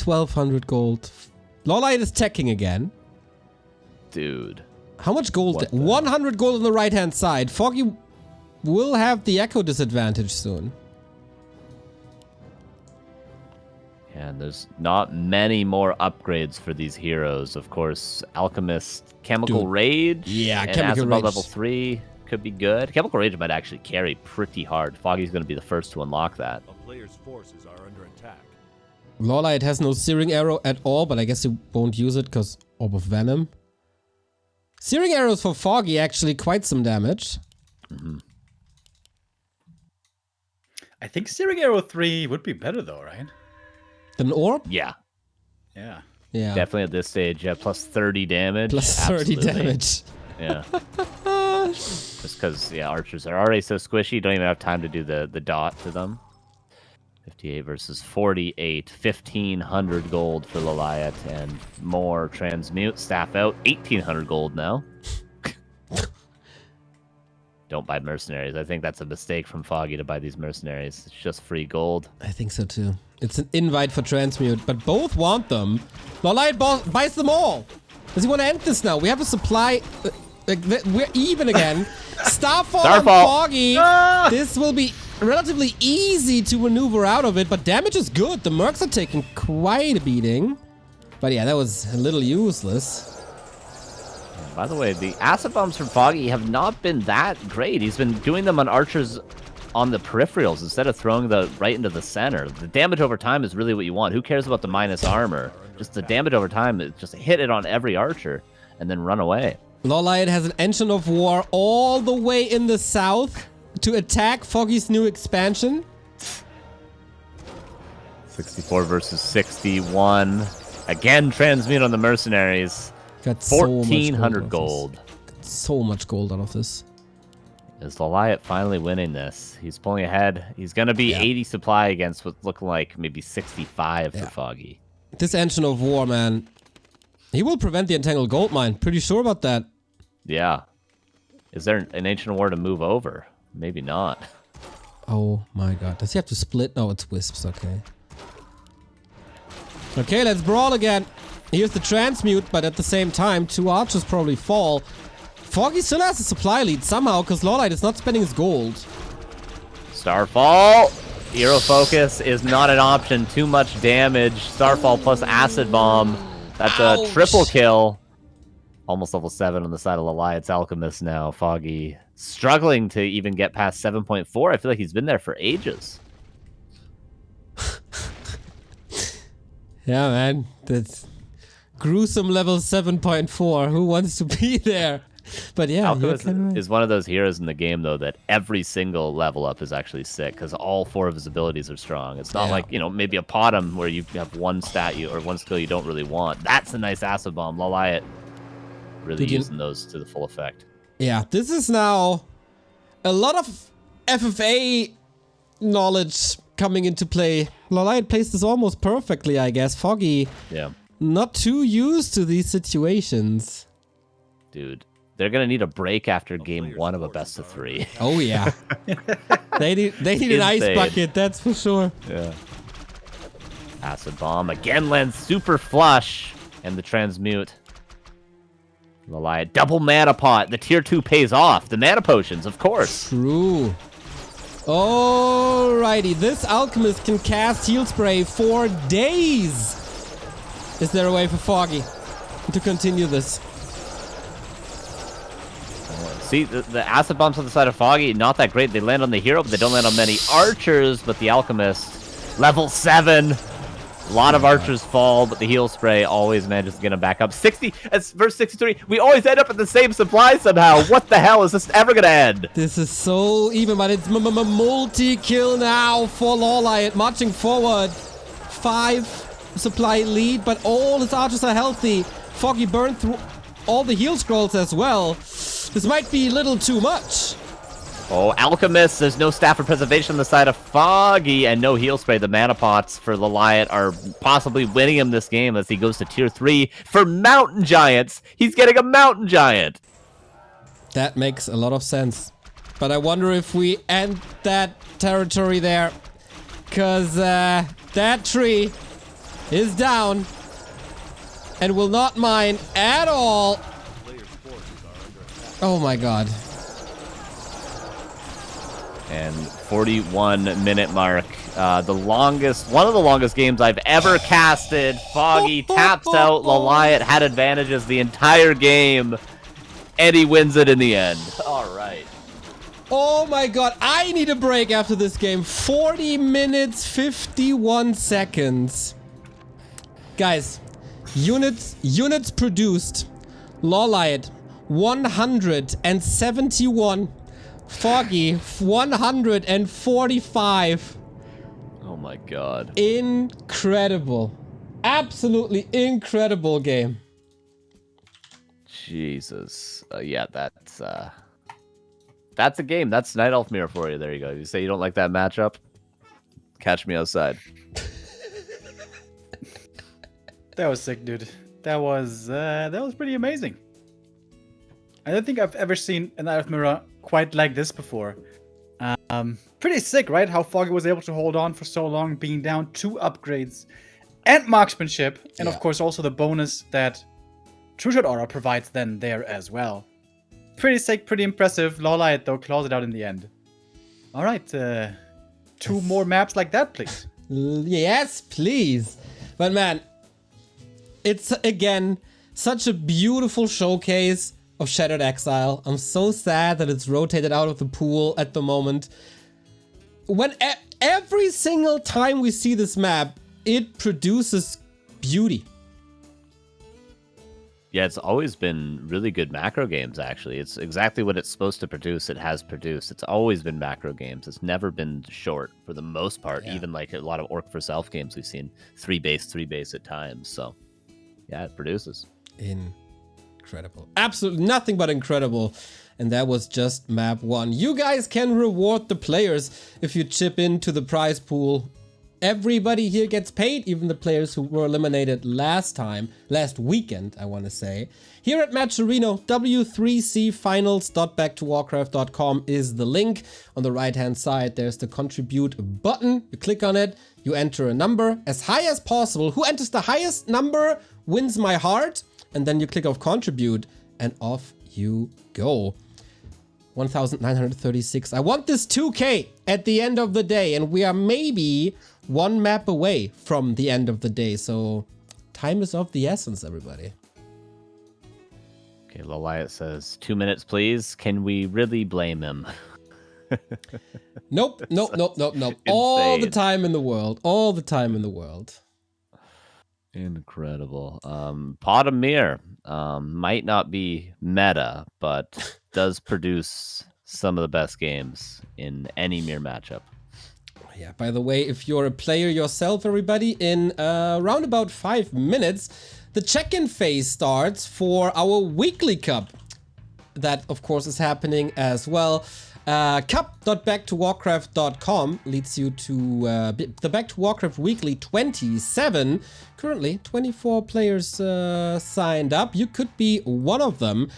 1,200 gold. Lolite is teching again. Dude. How much gold? What the- 100 gold on the right-hand side. Foggy will have the echo disadvantage soon. And there's not many more upgrades for these heroes. Of course, Alchemist, Chemical Dude. Rage, Yeah, and Chemical Asabel Rage. level 3 could be good. Chemical Rage might actually carry pretty hard. Foggy's going to be the first to unlock that. A player's forces are under attack. Lawlight has no Searing Arrow at all, but I guess he won't use it because Orb of Venom. Searing Arrows for Foggy actually quite some damage. I think Searing Arrow 3 would be better though, right? An Orb? Yeah, Yeah. Yeah. definitely at this stage. Yeah, plus 30 damage. Plus 30 Absolutely. damage. Yeah. Just because, yeah, archers are already so squishy, you don't even have time to do the dot to them. 58 versus 48. 1,500 gold for Laliat and more transmute. Staff out. 1,800 gold now. Don't buy mercenaries. I think that's a mistake from Foggy to buy these mercenaries. It's just free gold. I think so too. It's an invite for transmute, but both want them. Lawlight buys them all. Does he want to end this now? We have a supply. We're even again. Starfall on Starfall. Foggy. This will be relatively easy to maneuver out of it, but damage is good. The mercs are taking quite a beating. But yeah, that was a little useless. By the way, the acid bombs from Foggy have not been that great. He's been doing them on archers on the peripherals instead of throwing the right into the center. The damage over time is really what you want. Who cares about the minus armor? Just the damage over time is just hit it on every archer and then run away. Lawlight has an Engine of War all the way in the south to attack Foggy's new expansion. 64 versus 61. Again, transmute on the mercenaries. Got so much 1,400 gold. gold. So much gold out of this. Is Laliat finally winning this? He's pulling ahead. He's going to be 80 supply against what's looking like maybe 65 for Foggy. This Engine of War, man. He will prevent the Entangled Gold Mine. Pretty sure about that. Yeah. Is there an Ancient War to move over? Maybe not. Oh my god. Does he have to split? No, it's Wisps. Okay. Okay, let's brawl again. Here's the transmute, but at the same time, two archers probably fall. Foggy still has a supply lead somehow, because Lawlight is not spending his gold. Starfall. Hero focus is not an option. Too much damage. Starfall plus acid bomb. That's a Ouch. triple kill. Almost level 7 on the side of Laliat's Alchemist now. Foggy struggling to even get past 7.4. I feel like he's been there for ages. Yeah, man. That's gruesome level 7.4. Who wants to be there? But yeah, you're Alchemist kinda right. is one of those heroes in the game, though, that every single level up is actually sick because all 4 of his abilities are strong. It's not Yeah. like, you know, maybe a Potom where you have one stat or one skill you don't really want. That's a nice acid bomb. Laliat really Did you- using those to the full effect. Yeah, this is now a lot of FFA knowledge coming into play. Lawlight plays this almost perfectly, I guess. Foggy, Yeah, not too used to these situations. dude. They're going to need a break after game 1 of a best of 3. Oh yeah. they need an ice Insane. bucket, that's for sure. Yeah. Acid bomb again lands super flush. And the transmute. Laliat. Double mana pot. The tier 2 pays off. The mana potions, of course. True. Alrighty, this alchemist can cast heal spray for days. Is there a way for Foggy to continue this? See, the acid bombs on the side of Foggy, not that great. They land on the hero, but they don't land on many archers. But the alchemist, level 7. A lot of archers fall, but the heal spray always manages to get him back up. 60, that's verse 63. We always end up at the same supply somehow. What the hell is this ever going to end? This is so even, but it's multi-kill now for Lawlight, marching forward. 5 supply lead, but all his archers are healthy. Foggy burned through all the heal scrolls as well. This might be a little too much. Oh, Alchemist, there's no staff of preservation on the side of Foggy, and no heal spray. The mana pots for Laliat are possibly winning him this game as he goes to tier 3 for Mountain Giants. He's getting a Mountain Giant. That makes a lot of sense. But I wonder if we end that territory there. Because that tree is down and will not mine at all. Oh my god. And 41-minute mark. One of the longest games I've ever casted. Foggy taps out. Laliat had advantages the entire game. Eddie wins it in the end. All right. Oh my god, I need a break after this game. 40 minutes, 51 seconds. Guys, units produced. Lawlight, 171. Foggy, 145. Oh my god. Incredible. Absolutely incredible game. Jesus. Yeah, that's a game. That's Night Elf Mirror for you. There you go. You say you don't like that matchup? Catch me outside. That was sick, dude. That was pretty amazing. I don't think I've ever seen an Night Elf Mirror quite like this before. Pretty sick, right? How Foggy was able to hold on for so long, being down 2 upgrades and marksmanship, and of course also the bonus that True Shot Aura provides then there as well. Pretty sick, pretty impressive. Lawlight though claws it out in the end. All right, 2 more maps like that, please. Yes, please. But man, it's again such a beautiful showcase of Shattered Exile. I'm so sad that it's rotated out of the pool at the moment. When every single time we see this map, it produces beauty. Yeah, it's always been really good macro games, actually. It's exactly what it's supposed to produce. It has produced. It's always been macro games. It's never been short for the most part. Yeah. Even like a lot of Orc for Self games, we've seen 3 base at times. So, yeah, it produces. Incredible. Absolutely nothing but incredible. And that was just map 1. You guys can reward the players if you chip into the prize pool. Everybody here gets paid, even the players who were eliminated last weekend, I want to say. Here at Matcherino, w3cfinals.backtowarcraft.com is the link. On the right-hand side, there's the contribute button. You click on it, you enter a number as high as possible. Who enters the highest number wins my heart. And then you click off contribute and off you go. 1,936. I want this 2K at the end of the day, and we are maybe 1 map away from the end of the day. So time is of the essence, everybody. Okay, Laliat says 2 minutes, please. Can we really blame him? Nope. All the time in the world. All the time in the world. Incredible. Potamir might not be meta, but does produce some of the best games in any Mir matchup. Yeah, by the way, if you're a player yourself, everybody, in around about 5 minutes, the check-in phase starts for our weekly cup. That, of course, is happening as well. Cup.backtowarcraft.com leads you to the Back to Warcraft Weekly 27. Currently, 24 players signed up. You could be one of them.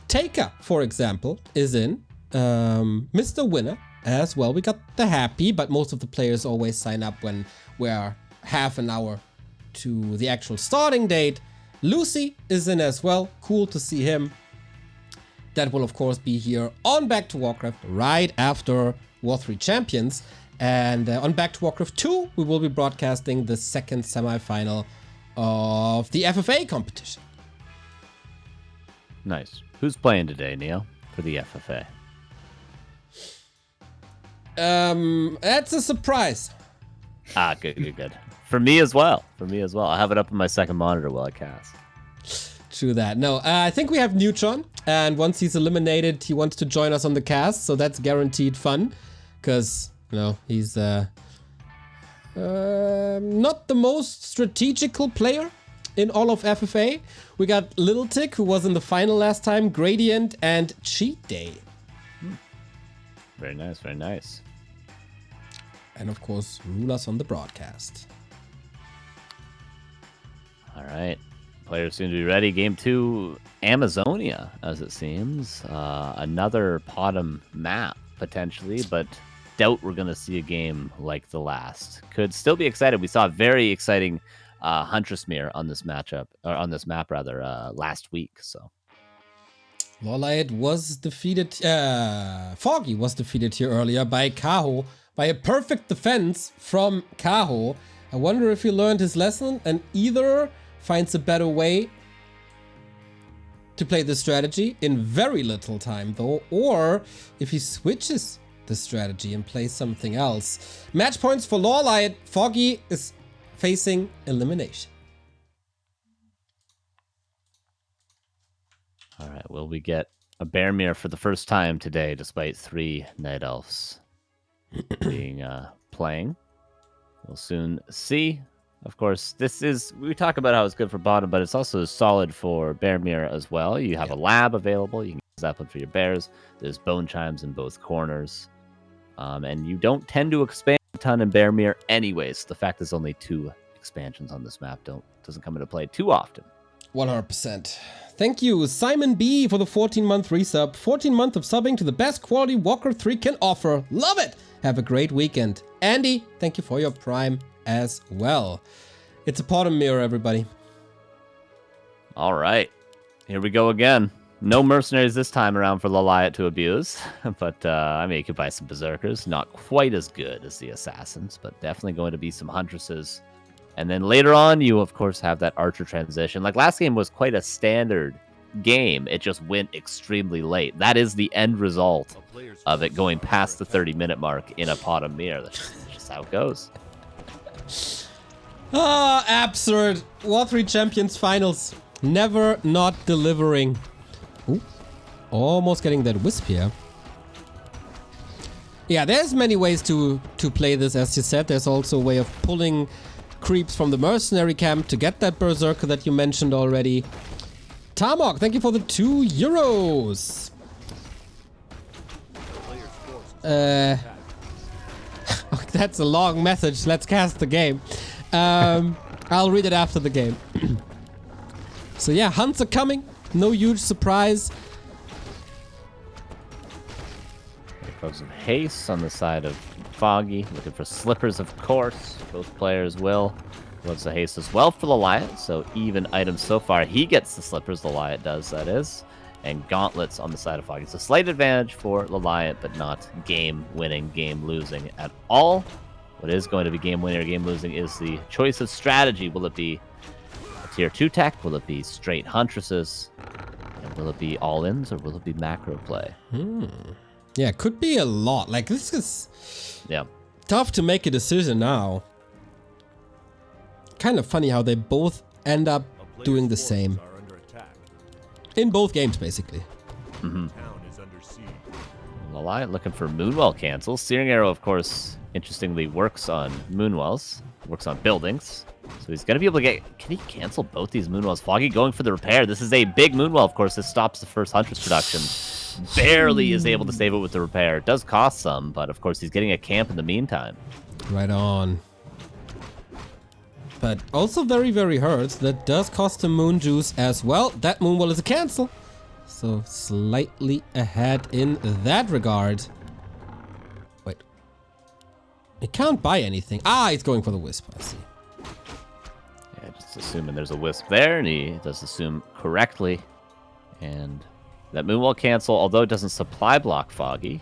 Taker, for example, is in. Mr. Winner as well. We got the happy, but most of the players always sign up when we're half an hour to the actual starting date. Lucy is in as well. Cool to see him. That will, of course, be here on Back to Warcraft right after War 3 Champions. And on Back to Warcraft 2, we will be broadcasting the second semifinal of the FFA competition. Nice. Who's playing today, Neil, for the FFA? That's a surprise. Good. For me as well. I'll have it up on my second monitor while I cast. True that. No, I think we have Neutron, and once he's eliminated, he wants to join us on the cast, so that's guaranteed fun, because, you know, he's not the most strategical player in all of FFA. We got Little Tick, who was in the final last time, Gradient, and Cheat Day. Very nice, very nice. And of course, rule us on the broadcast. All right. Players soon to be ready. Game 2, Amazonia, as it seems. Another Potom map, potentially, but doubt we're going to see a game like the last. Could still be excited. We saw a very exciting Huntress Mirror on this matchup, or on this map, rather, last week. So Lawlight was defeated, Foggy was defeated here earlier by Kaho, by a perfect defense from Kaho. I wonder if he learned his lesson and either finds a better way to play the strategy in very little time though, or if he switches the strategy and plays something else. Match points for Lawlight. Foggy is facing elimination. All right, will we get a Bearmere for the first time today, despite 3 Night Elves being playing? We'll soon see. Of course, we talk about how it's good for bottom, but it's also solid for Bearmere as well. You have a lab available. You can use that one for your bears. There's bone chimes in both corners. And you don't tend to expand a ton in Bearmere anyways. The fact there's only 2 expansions on this map doesn't come into play too often. 100%. Thank you, Simon B, for the 14-month resub. 14 months of subbing to the best quality Walker 3 can offer. Love it! Have a great weekend. Andy, thank you for your prime as well. It's a bottom mirror, everybody. All right. Here we go again. No mercenaries this time around for Lawlight to abuse. But, I mean, you could buy some berserkers. Not quite as good as the assassins, but definitely going to be some huntresses. And then later on, you, of course, have that archer transition. Like, last game was quite a standard game. It just went extremely late. That is the end result of it going past the 30-minute mark in a pot of mirror. That's just how it goes. Ah, absurd. War 3 Champions Finals. Never not delivering. Ooh, almost getting that wisp here. Yeah, there's many ways to play this, as you said. There's also a way of pulling creeps from the mercenary camp to get that berserker that you mentioned already. Tamok, thank you for the €2. That's a long message. Let's cast the game. I'll read it after the game. So yeah, hunts are coming. No huge surprise. Clubs of Haste on the side of Foggy. Looking for Slippers, of course. Both players will. Gloves of Haste as well for Lawlight. So even items so far. He gets the Slippers. Lawlight does, that is. And Gauntlets on the side of Foggy. It's a slight advantage for Lawlight, but not game-winning, game-losing at all. What is going to be game-winning or game-losing is the choice of strategy. Will it be a tier 2 tech? Will it be straight Huntresses? And will it be all-ins or will it be macro play? Yeah, could be a lot. Like, this is Yeah. tough to make a decision now. Kind of funny how they both end up doing the same. In both games, basically. Lawlight looking for Moonwell cancels. Searing Arrow, of course, interestingly works on Moonwells. Works on buildings. So he's going to be able to get... Can he cancel both these Moonwells? Foggy going for the repair. This is a big Moonwell, of course. This stops the first Huntress production. Barely is able to save it with the repair. It does cost some, but of course he's getting a camp in the meantime. Right on. But also very, very hurts. That does cost him Moon Juice as well. That Moonwell is a cancel. So slightly ahead in that regard. Wait. He can't buy anything. Ah, he's going for the Wisp, I see. Yeah, just assuming there's a Wisp there, and he does assume correctly. And that Moonwell cancel, although it doesn't supply block Foggy,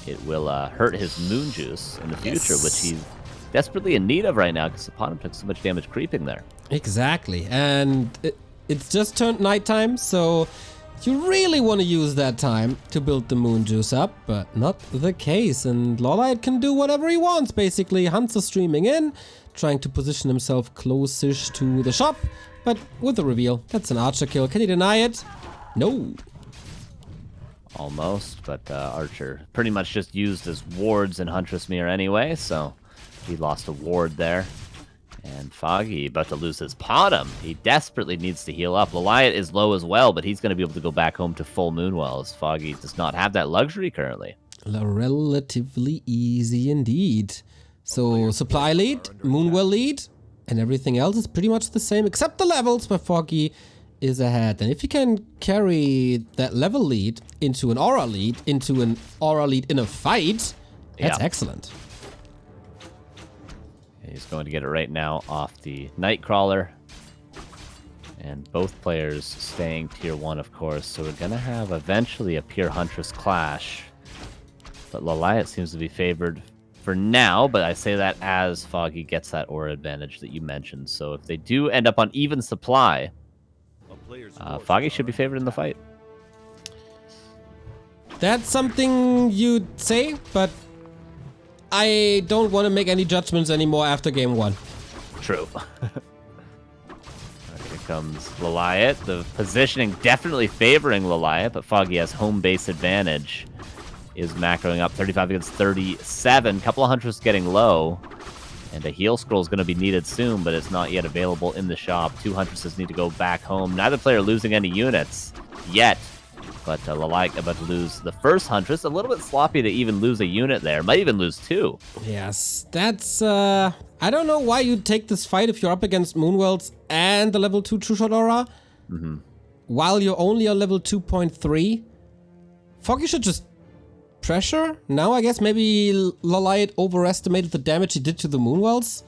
it will hurt his Moon Juice in the future, which he's desperately in need of right now because Opponent took so much damage creeping there. Exactly, and it's just turned nighttime, so you really want to use that time to build the Moon Juice up, but not the case, and Lawlight can do whatever he wants, basically. Hunts are streaming in, trying to position himself close-ish to the shop, but with the reveal, that's an Archer kill. Can he deny it? No. Almost, but Archer pretty much just used as wards in Huntress Mirror anyway, so he lost a ward there. And Foggy about to lose his Potom. He desperately needs to heal up. Lawlight is low as well, but he's going to be able to go back home to full Moonwells. Foggy does not have that luxury currently. Relatively easy indeed. So supply lead, Moonwell lead, and everything else is pretty much the same, except the levels where Foggy is ahead. And if you can carry that level lead into an aura lead, in a fight, that's excellent. He's going to get it right now off the Nightcrawler. And both players staying tier 1, of course, so we're going to have eventually a pure Huntress clash. But Laliat seems to be favored for now, but I say that as Foggy gets that aura advantage that you mentioned. So if they do end up on even supply, A player's Foggy forces should be are favored in the under fight. That's something you'd say, but I don't want to make any judgments anymore after game 1. True. Here comes Laliat. The positioning definitely favoring Laliat, but Foggy has home base advantage. Is macroing up 35 against 37. Couple of Huntress getting low. And a heal scroll is going to be needed soon, but it's not yet available in the shop. 2 Huntresses need to go back home. Neither player losing any units yet. But Laliat about to lose the first Huntress. A little bit sloppy to even lose a unit there. Might even lose 2. Yes, that's... I don't know why you'd take this fight if you're up against Moonwells and the level 2 True Shot Aura. While you're only on level 2.3. Foggy should just pressure. Now I guess maybe Laliat overestimated the damage he did to the Moonwells.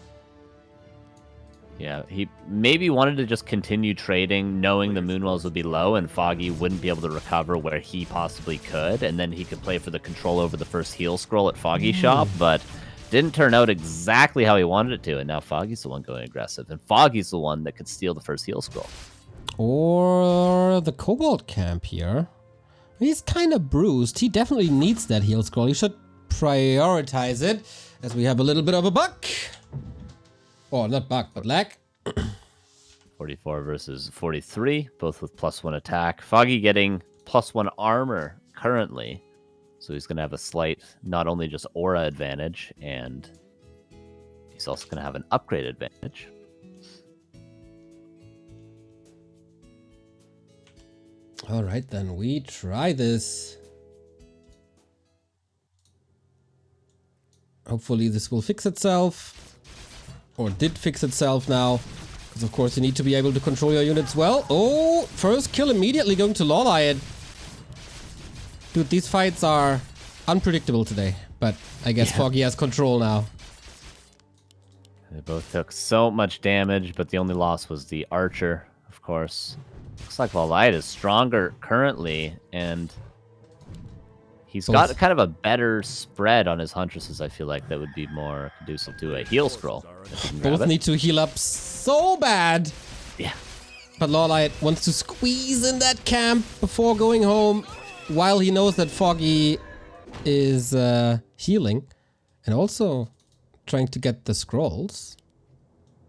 Yeah, he maybe wanted to just continue trading, knowing the Moonwells would be low and Foggy wouldn't be able to recover where he possibly could, and then he could play for the control over the first heal scroll at Foggy shop, but didn't turn out exactly how he wanted it to, and now Foggy's the one going aggressive, and Foggy's the one that could steal the first heal scroll. Or the Cobalt camp here. He's kind of bruised. He definitely needs that heal scroll. He should prioritize it, as we have a little bit of a buck. Or not buck, but lag. 44 versus 43, both with +1 attack. Foggy getting +1 armor currently, so he's going to have a slight, not only just aura advantage, and he's also going to have an upgrade advantage. All right, then we try this. Hopefully this will fix itself. Or did fix itself now. Because of course you need to be able to control your units well. Oh, first kill immediately going to Laliat. Dude, these fights are unpredictable today. But I guess Foggy has control now. They both took so much damage, but the only loss was the Archer, of course. Looks like Laliat is stronger currently, and he's got kind of a better spread on his Huntresses, I feel like, that would be more conducive to a heal scroll. Both need to heal up so bad. Yeah. But Laliat wants to squeeze in that camp before going home, while he knows that Foggy is healing. And also trying to get the scrolls.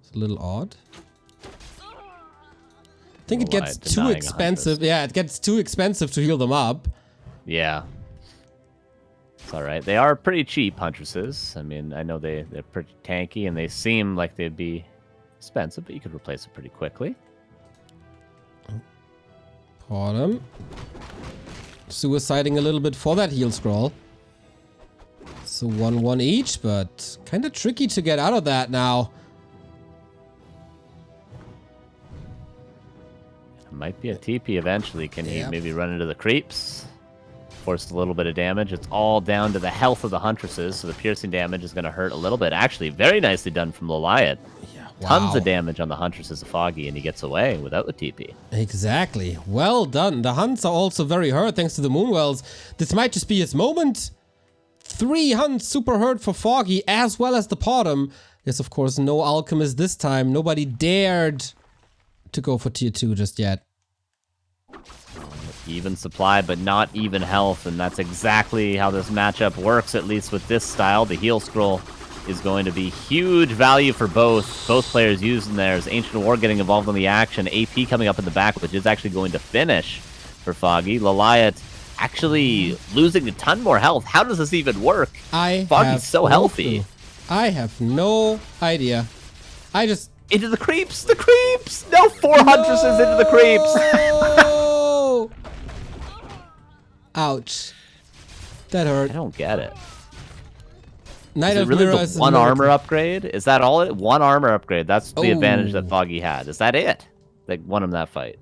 It's a little odd. I think it gets too expensive. Yeah, it gets too expensive to heal them up. Yeah. It's alright. They are pretty cheap Huntresses. I mean, I know they're pretty tanky and they seem like they'd be expensive, but you could replace them pretty quickly. Bottom. Suiciding a little bit for that heal scroll. So 1-1 each, but kind of tricky to get out of that now. Might be a TP eventually. Can he maybe run into the creeps? Force a little bit of damage. It's all down to the health of the Huntresses, so the piercing damage is going to hurt a little bit. Actually, very nicely done from Laliat. Yeah, Tons of damage on the Huntresses of Foggy, and he gets away without the TP. Exactly. Well done. The Hunts are also very hurt thanks to the Moonwells. This might just be his moment. 3 Hunts super hurt for Foggy, as well as the Potom. There's, of course, no Alchemist this time. Nobody dared to go for tier 2 just yet. Even supply, but not even health, and that's exactly how this matchup works, at least with this style. The heal scroll is going to be huge value for both players using theirs. Ancient War getting involved in the action. AP coming up in the back, which is actually going to finish for Foggy. Laliat actually losing a ton more health. How does this even work? Foggy's so healthy. I have no idea. I just... Into the creeps! The creeps! No, 4 Huntresses into the creeps! Ouch. That hurt. I don't get it. Knight is it really the one armor upgrade? Is that all it? One armor upgrade. That's the advantage that Foggy had. Is that it? That won him that fight?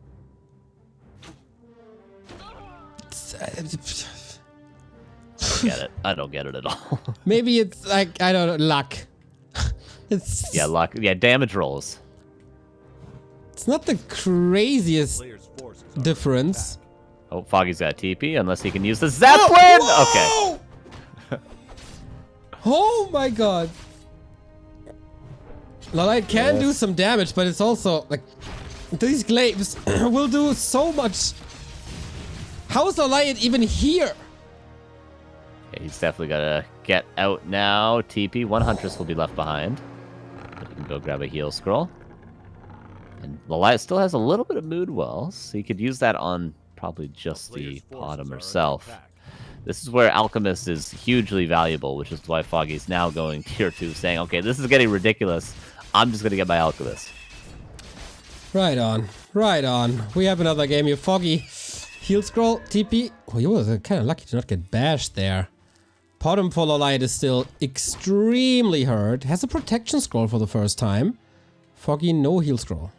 I don't get it. I don't get it at all. Maybe it's like, I don't know, luck. Yeah, luck. Yeah, damage rolls. It's not the craziest Player's forces are difference. Oh, Foggy's got a TP, unless he can use the Zeppelin! Whoa! Okay. Oh my god. Lolite can do some damage, but it's also like these glaives will do so much. How is Lolite even here? Okay, he's definitely gotta get out now. TP, one Huntress will be left behind. But he can go grab a heal scroll. And Lolite still has a little bit of mood wells, so he could use that on probably just the Potom herself. This is where Alchemist is hugely valuable, which is why Foggy's now going tier 2, saying, okay, this is getting ridiculous. I'm just gonna get my Alchemist. Right on. Right on. We have another game here. Foggy. Heal scroll. TP. Oh, you were kind of lucky to not get bashed there. Potom for Lolite is still extremely hurt. Has a protection scroll for the first time. Foggy, no heal scroll.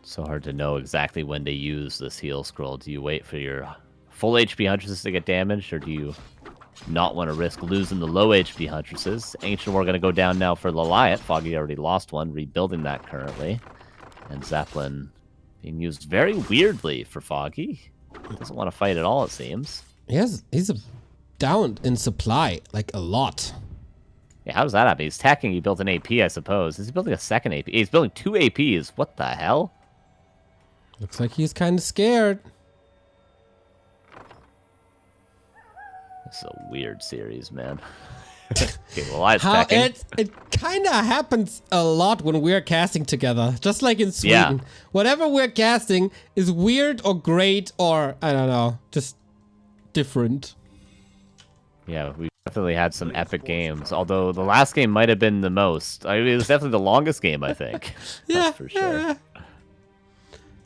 So hard to know exactly when to use this heal scroll. Do you wait for your full HP Huntresses to get damaged, or do you not want to risk losing the low HP Huntresses? Ancient War going to go down now for Lolite. Foggy already lost one, rebuilding that currently. And Zeppelin being used very weirdly for Foggy. Doesn't want to fight at all, it seems. He's down in supply, like a lot. Yeah, how does that happen? He's attacking, he built an AP, I suppose. Is he building a second AP? He's building 2 APs. What the hell? Looks like he's kind of scared. This is a weird series, man. Okay, well, I was checking. It kind of happens a lot when we're casting together, just like in Sweden. Yeah. Whatever we're casting is weird or great or, I don't know, just different. Yeah, we definitely had some epic games. Although the last game might have been the most. I mean, it was definitely the longest game, I think. Yeah, That's for sure. yeah.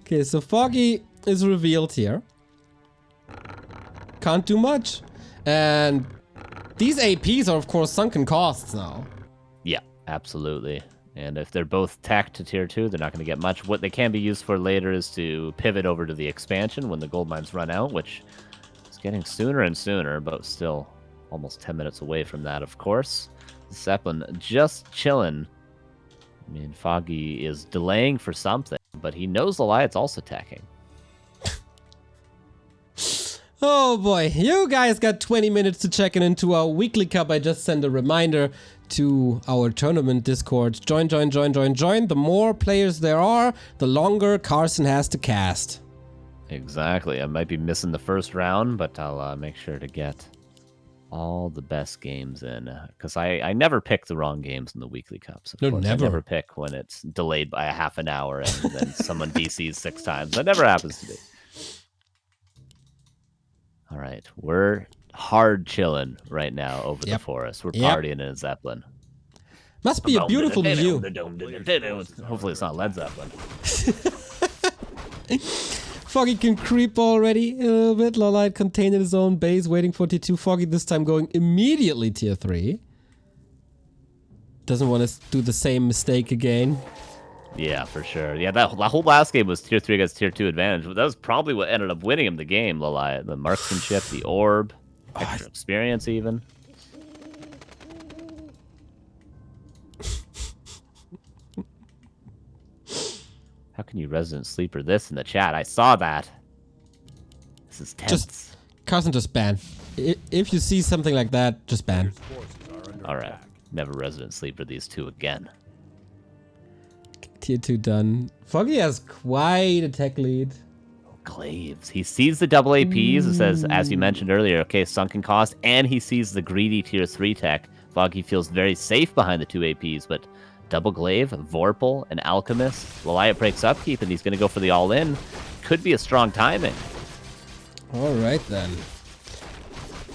Okay, so Foggy is revealed here. Can't do much. And these APs are, of course, sunken costs now. Yeah, absolutely. And if they're both tacked to tier 2, they're not going to get much. What they can be used for later is to pivot over to the expansion when the gold mines run out, which is getting sooner and sooner, but still almost 10 minutes away from that, of course. Zeppelin just chilling. I mean, Foggy is delaying for something, but he knows Lolite's also attacking. Oh boy, you guys got 20 minutes to check in into our weekly cup. I just sent a reminder to our tournament Discord. Join. The more players there are, the longer Carson has to cast. Exactly. I might be missing the first round, but I'll make sure to get all the best games in. Because I never pick the wrong games in the weekly cups. Of No, course. never. I never pick when it's delayed by a half an hour and then someone DCs 6 times. That never happens to me. All right. We're hard chilling right now over the forest. We're partying in a Zeppelin. Must be a beautiful view. Hopefully it's not Led Zeppelin. Foggy can creep already a little bit. Lolite contained in his own base, waiting for T2. Foggy this time going immediately tier 3. Doesn't want to do the same mistake again. Yeah, for sure. Yeah, that whole last game was tier 3 against tier 2 advantage. That was probably what ended up winning him the game, Lolite. The marksmanship, the orb, extra experience even. How can you Resident Sleeper this in the chat? I saw that. This is tense. Carson, just ban. If you see something like that, just ban. Alright. Never Resident Sleeper these two again. Tier 2 done. Foggy has quite a tech lead. Glaives. He sees the double APs. It says, as you mentioned earlier, okay, sunken cost, and he sees the greedy tier 3 tech. Foggy feels very safe behind the 2 APs, but double glaive, Vorpal, and Alchemist. Lolite breaks upkeep, and he's going to go for the all-in. Could be a strong timing. All right, then.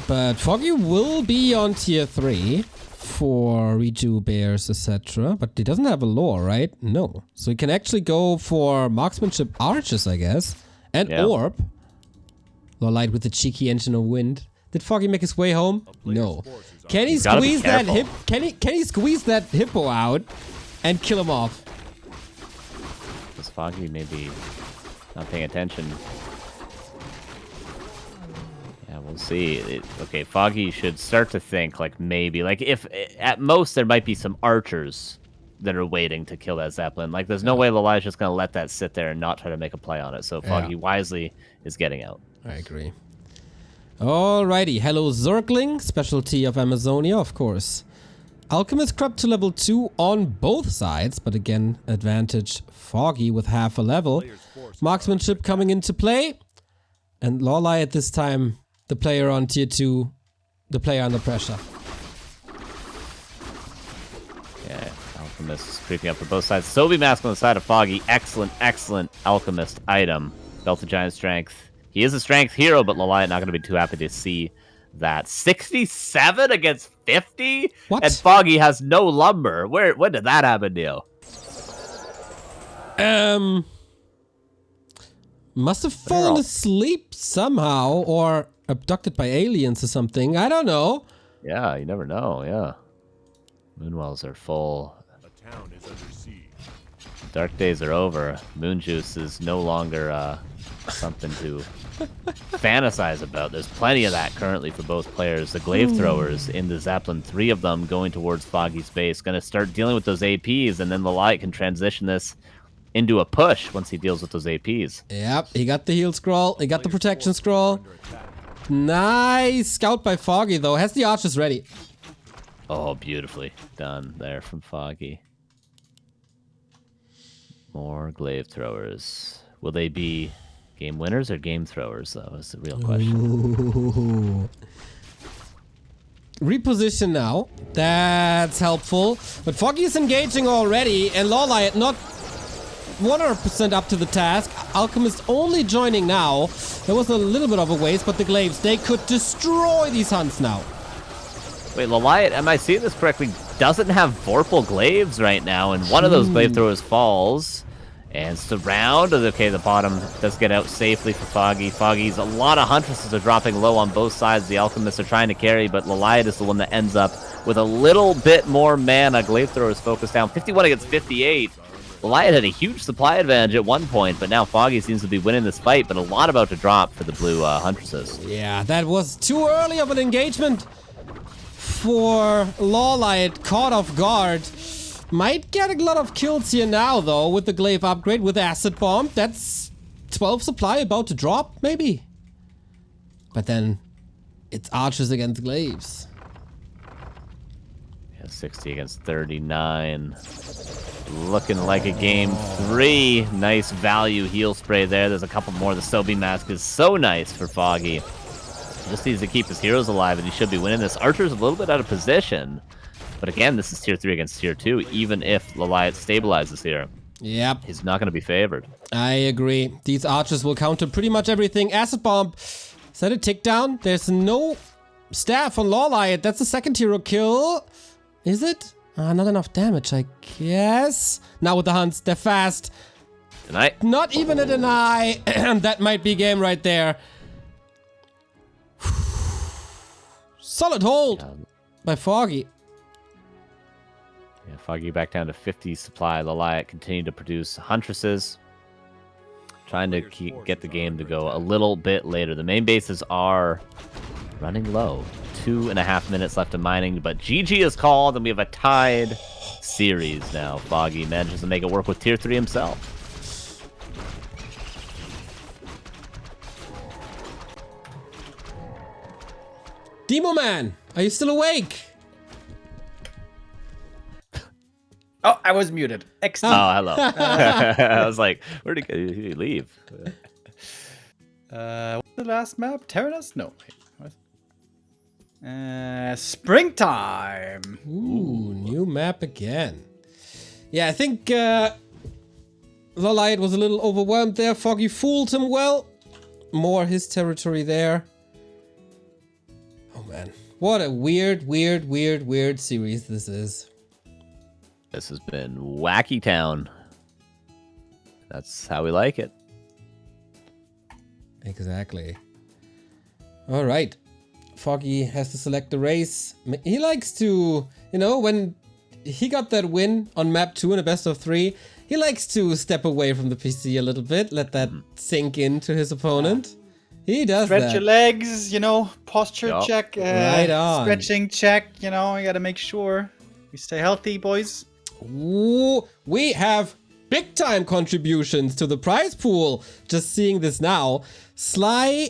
But Foggy will be on tier 3 for Reju Bears, etc. But he doesn't have a lore, right? No. So he can actually go for marksmanship archers, I guess. And orb. Lolite with the cheeky engine of wind. Did Foggy make his way home? No. Can he squeeze that Can he squeeze that hippo out and kill him off? Because Foggy may be not paying attention. Yeah, we'll see. Okay, Foggy should start to think like maybe, like if at most there might be some archers that are waiting to kill that Zeppelin. Like, there's no way Lalai's just going to let that sit there and not try to make a play on it. So Foggy wisely is getting out. I agree. Alrighty, hello Zergling, specialty of Amazonia, of course. Alchemist crept to level 2 on both sides, but again, advantage Foggy with half a level. Marksmanship coming into play. And Lawley at this time, the player on tier 2, the player under pressure. Yeah, Alchemist is creeping up for both sides. Sobi Mask on the side of Foggy. Excellent, excellent Alchemist item. Belt of Giant Strength. He is a strength hero, but Laliat not going to be too happy to see that. 67 against 50? What? And Foggy has no lumber. When did that happen, Neil? Must have fallen asleep somehow, or abducted by aliens or something. I don't know. Yeah, you never know, yeah. Moonwells are full. A town is under siege. Dark days are over. Moon juice is no longer something to fantasize about. There's plenty of that currently for both players. The glaive throwers in the Zeppelin, 3 of them going towards Foggy's base. Going to start dealing with those APs, and then the light can transition this into a push once he deals with those APs. Yep, he got the heal scroll. He got the protection scroll. Nice scout by Foggy, though. Has the archers ready. Oh, beautifully done there from Foggy. More glaive throwers. Will they be game winners or game throwers, though, is the real question. Ooh. Reposition now. That's helpful. But Foggy is engaging already, and Lawlight not 100% up to the task. Alchemist only joining now. There was a little bit of a waste, but the glaives, they could destroy these hunts now. Wait, Laliat, am I seeing this correctly? Doesn't have Vorpal glaives right now, and one of those glaive throwers falls. And surround. Okay, the bottom does get out safely for Foggy. Foggy's a lot of Huntresses are dropping low on both sides. The Alchemists are trying to carry, but Laliat is the one that ends up with a little bit more mana. Glaive throwers focused down. 51 against 58. Laliat had a huge supply advantage at one point, but now Foggy seems to be winning this fight, but a lot about to drop for the blue Huntresses. Yeah, that was too early of an engagement for Lawlight, caught off guard. Might get a lot of kills here now, though, with the glaive upgrade, with Acid Bomb. That's 12 supply about to drop, maybe. But then, it's archers against glaives. Yeah, 60 against 39. Looking like a game 3. Nice value heal spray there. There's a couple more. The Sobi Mask is so nice for Foggy. Just needs to keep his heroes alive, and he should be winning this. Archer's a little bit out of position. But again, this is tier 3 against tier 2. Even if Laliat stabilizes here, Yep, he's not going to be favored. I agree. These archers will counter pretty much everything. Acid Bomb. Is that a tick down? There's no staff on Lawlight. That's a second hero kill. Is it? Not enough damage, I guess. Now with the hunts, they're fast. Tonight. Not even a deny. That might be game right there. Solid hold by Foggy. Yeah, Foggy back down to 50 supply. Laliat continued to produce Huntresses. Trying to get the game to go a little bit later. The main bases are running low. 2.5 minutes left of mining, but GG is called, and we have a tied series now. Foggy manages to make it work with tier 3 himself. Demo Man, are you still awake? Oh, I was muted. Excellent. Oh, hello. I was like, where did he leave? What's the last map? Terranus? No. Wait, what? Springtime. Ooh, new map again. Yeah, I think Laliat was a little overwhelmed there. Foggy fooled him well. More his territory there. Oh man, what a weird series this is. This has been Wacky Town. That's how we like it. Exactly. All right. Foggy has to select the race. He likes to, you know, when he got that win on map 2 in a best of 3, he likes to step away from the PC a little bit, let that sink into his opponent. He does Stretch that. your legs, you know, posture check, Right on. stretching check, you know, you gotta make sure we stay healthy, boys. Ooh, we have big time contributions to the prize pool. Just seeing this now. Sly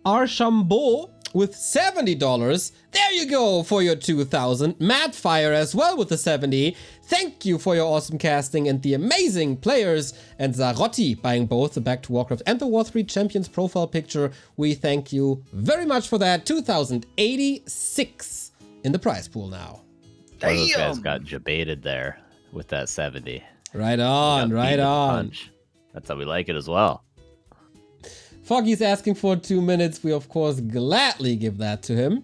Archambault with $70. There you go for your 2,000. Madfire as well with the 70. Thank you for your awesome casting and the amazing players. And Zarotti buying both the Back to Warcraft and the War 3 Champions profile picture. We thank you very much for that. 2,086 in the prize pool now. One of those guys got jebaited there with that 70. Right on, Got right beat with a on. punch. That's how we like it as well. Foggy's asking for 2 minutes. We, of course, gladly give that to him.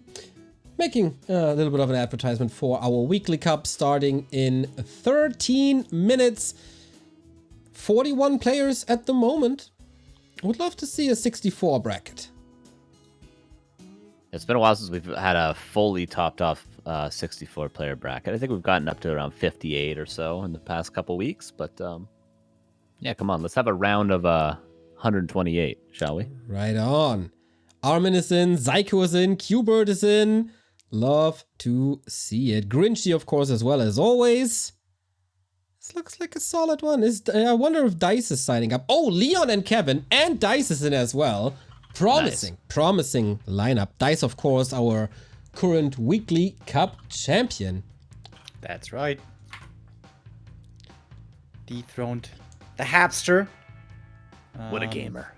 Making a little bit of an advertisement for our weekly cup starting in 13 minutes. 41 players at the moment. Would love to see a 64 bracket. It's been a while since we've had a fully topped off 64 player bracket. I think we've gotten up to around 58 or so in the past couple weeks. But yeah, come on. Let's have a round of 128, shall we? Right on. Armin is in, Zyko is in, Qbert is in. Love to see it. Grinchy, of course, as well as always. This looks like a solid one. I wonder if Dice is signing up. Oh, Leon and Kevin and Dice is in as well. Promising, promising lineup. Dice, of course, our current weekly cup champion. That's right. Dethroned the Hapster. What a gamer.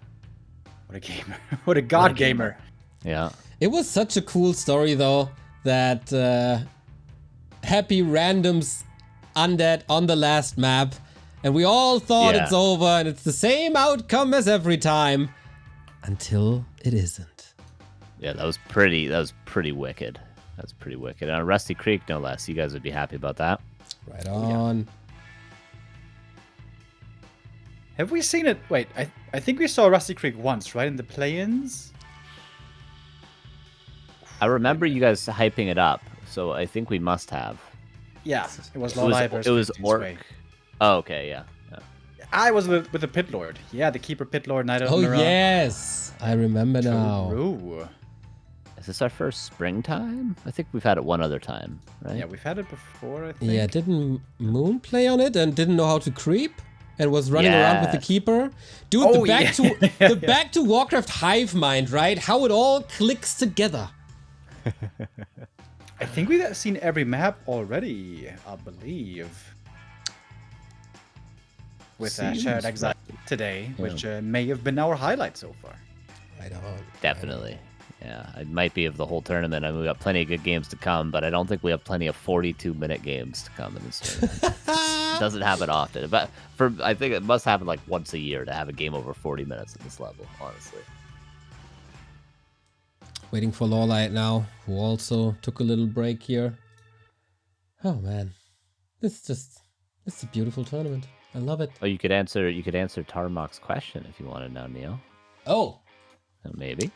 What a gamer. What a god gamer. Yeah. It was such a cool story, though, that Happy randoms Undead on the last map, and we all thought it's over, and it's the same outcome as every time, until it isn't. Yeah, that was pretty wicked. That's pretty wicked. And on Rusty Creek, no less. You guys would be happy about that. Right on. Have we seen it? Wait, I think we saw Rusty Creek once, right? In the play-ins? I remember you guys hyping it up, so I think we must have. Yeah, it was Lolai versus It was 15 Orc. Sway. Oh, okay, yeah. I was with the Pit Lord. Yeah, the Keeper Pit Lord, Knight of Oh, Mirror. yes. I remember now. True. Is this our first springtime? I think we've had it one other time, right? Yeah, we've had it before, I think. Yeah, didn't Moon play on it and didn't know how to creep? And was running around with the Yes. Keeper? Dude, Oh, the back yeah. to the back to Warcraft hive mind, right? How it all clicks together. I think we've seen every map already, I believe. With Shared Exile today, which may have been our highlight so far. Right on. Definitely. Yeah, it might be of the whole tournament. I mean, we got plenty of good games to come, but I don't think we have plenty of 42-minute games to come in this tournament. Doesn't happen often, but I think it must happen like once a year to have a game over 40 minutes at this level, honestly. Waiting for Lawlight now, who also took a little break here. Oh man, it's a beautiful tournament. I love it. Oh, you could answer Tarmok's question if you wanted now, Neil. Oh, Maybe.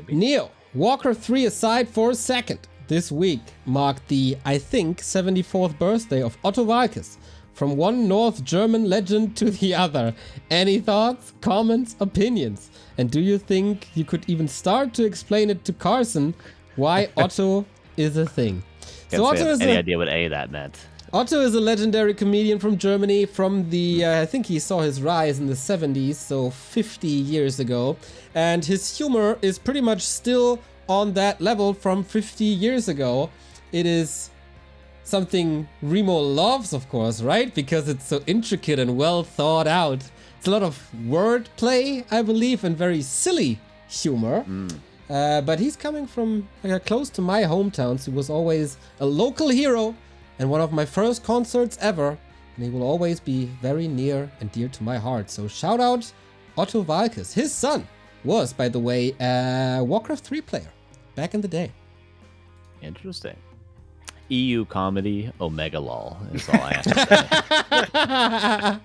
Neo, Warcraft 3 aside for a second. This week marked the, I think, 74th birthday of Otto Walkes. From one North German legend to the other. Any thoughts, comments, opinions? And do you think you could even start to explain it to Carson why Otto is a thing? Can't say I have any idea what that meant. Otto is a legendary comedian from Germany from the, I think he saw his rise in the 70s, so 50 years ago. And his humor is pretty much still on that level from 50 years ago. It is something Remo loves, of course, right? Because it's so intricate and well thought out. It's a lot of wordplay, I believe, and very silly humor. But he's coming from close to my hometown, so he was always a local hero and one of my first concerts ever. And he will always be very near and dear to my heart. So shout out Otto Walkes. His son was, by the way, a Warcraft 3 player back in the day. Interesting. EU comedy, Omega lol is all I have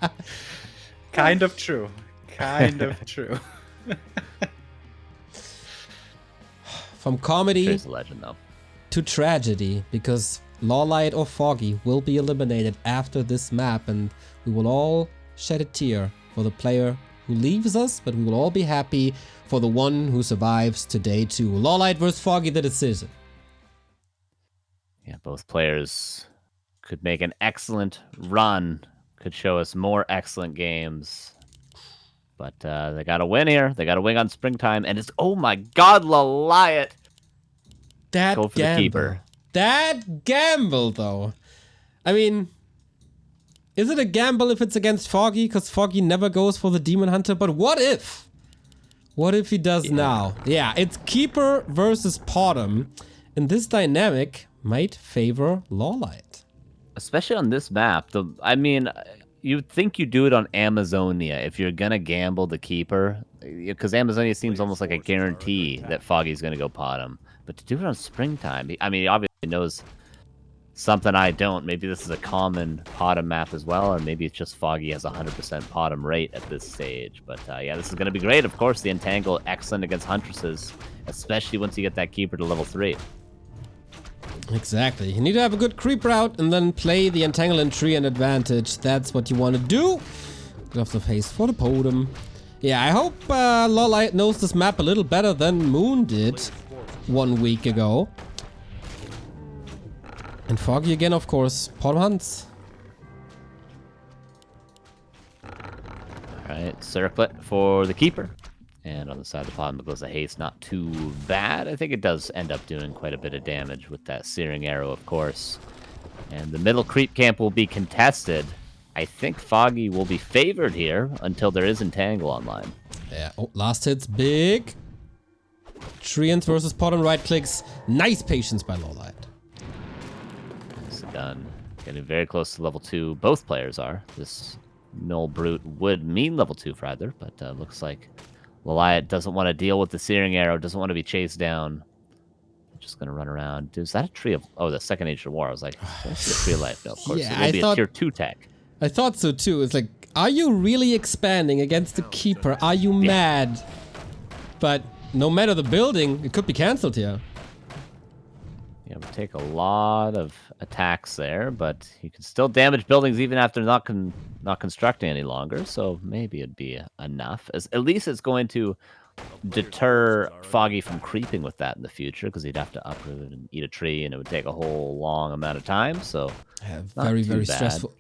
to say. Kind of true. Kind of true. From comedy He's a legend, though. to tragedy, because Lawlight or Foggy will be eliminated after this map, and we will all shed a tear for the player who leaves us, but we will all be happy for the one who survives today too. Lawlight versus Foggy, the decision. Yeah, both players could make an excellent run, could show us more excellent games. But they got to win here. They got to win on springtime. And it's, oh my God, Laliat. That Go for gamble. the keeper. That gamble, though. I mean, is it a gamble if it's against Foggy? Because Foggy never goes for the Demon Hunter. But what if? What if he does now? Yeah, it's Keeper versus Potom. And this dynamic might favor Lawlight. Especially on this map. I mean, you'd think you do it on Amazonia if you're going to gamble the keeper. Because Amazonia seems almost like a guarantee that Foggy's going to go Potom. But to do it on springtime, I mean, he obviously knows something I don't. Maybe this is a common Potom map as well, or maybe it's just Foggy has 100% Potom rate at this stage. But yeah, this is going to be great. Of course, the Entangle, excellent against Huntresses, especially once you get that keeper to level 3. Exactly. You need to have a good creep route and then play the Entangle and Tree and advantage. That's what you want to do. Gloves of Haste for the Potom. Yeah, I hope Lawlight knows this map a little better than Moon did 1 week ago. And Foggy again, of course. Potom hunts. Alright, Circlet for the keeper. And on the side of the Potom, it goes a haste. Not too bad. I think it does end up doing quite a bit of damage with that Searing Arrow, of course. And the middle creep camp will be contested. I think Foggy will be favored here until there is Entangle online. Yeah, oh, last hit's big. Treants versus Potom right clicks. Nice patience by Lawlight. It's done. Getting very close to level 2. Both players are. This Null Brute would mean level 2 for either, but looks like Laliat doesn't want to deal with the Searing Arrow, doesn't want to be chased down. Just going to run around. Dude, is that a Tree of... Oh, the Second Age of War. I was like, that's a Tree of Life. No, of course. Yeah, it will be a tier 2 tech. I thought so too. It's like, are you really expanding against the Keeper? Are you mad? But no matter the building, it could be cancelled here. Yeah, we take a lot of attacks there, but you can still damage buildings even after not constructing any longer. So maybe it'd be enough. At least it's going to deter Foggy from creeping with that in the future, because he'd have to uproot and eat a tree, and it would take a whole long amount of time. So yeah, very bad. Stressful.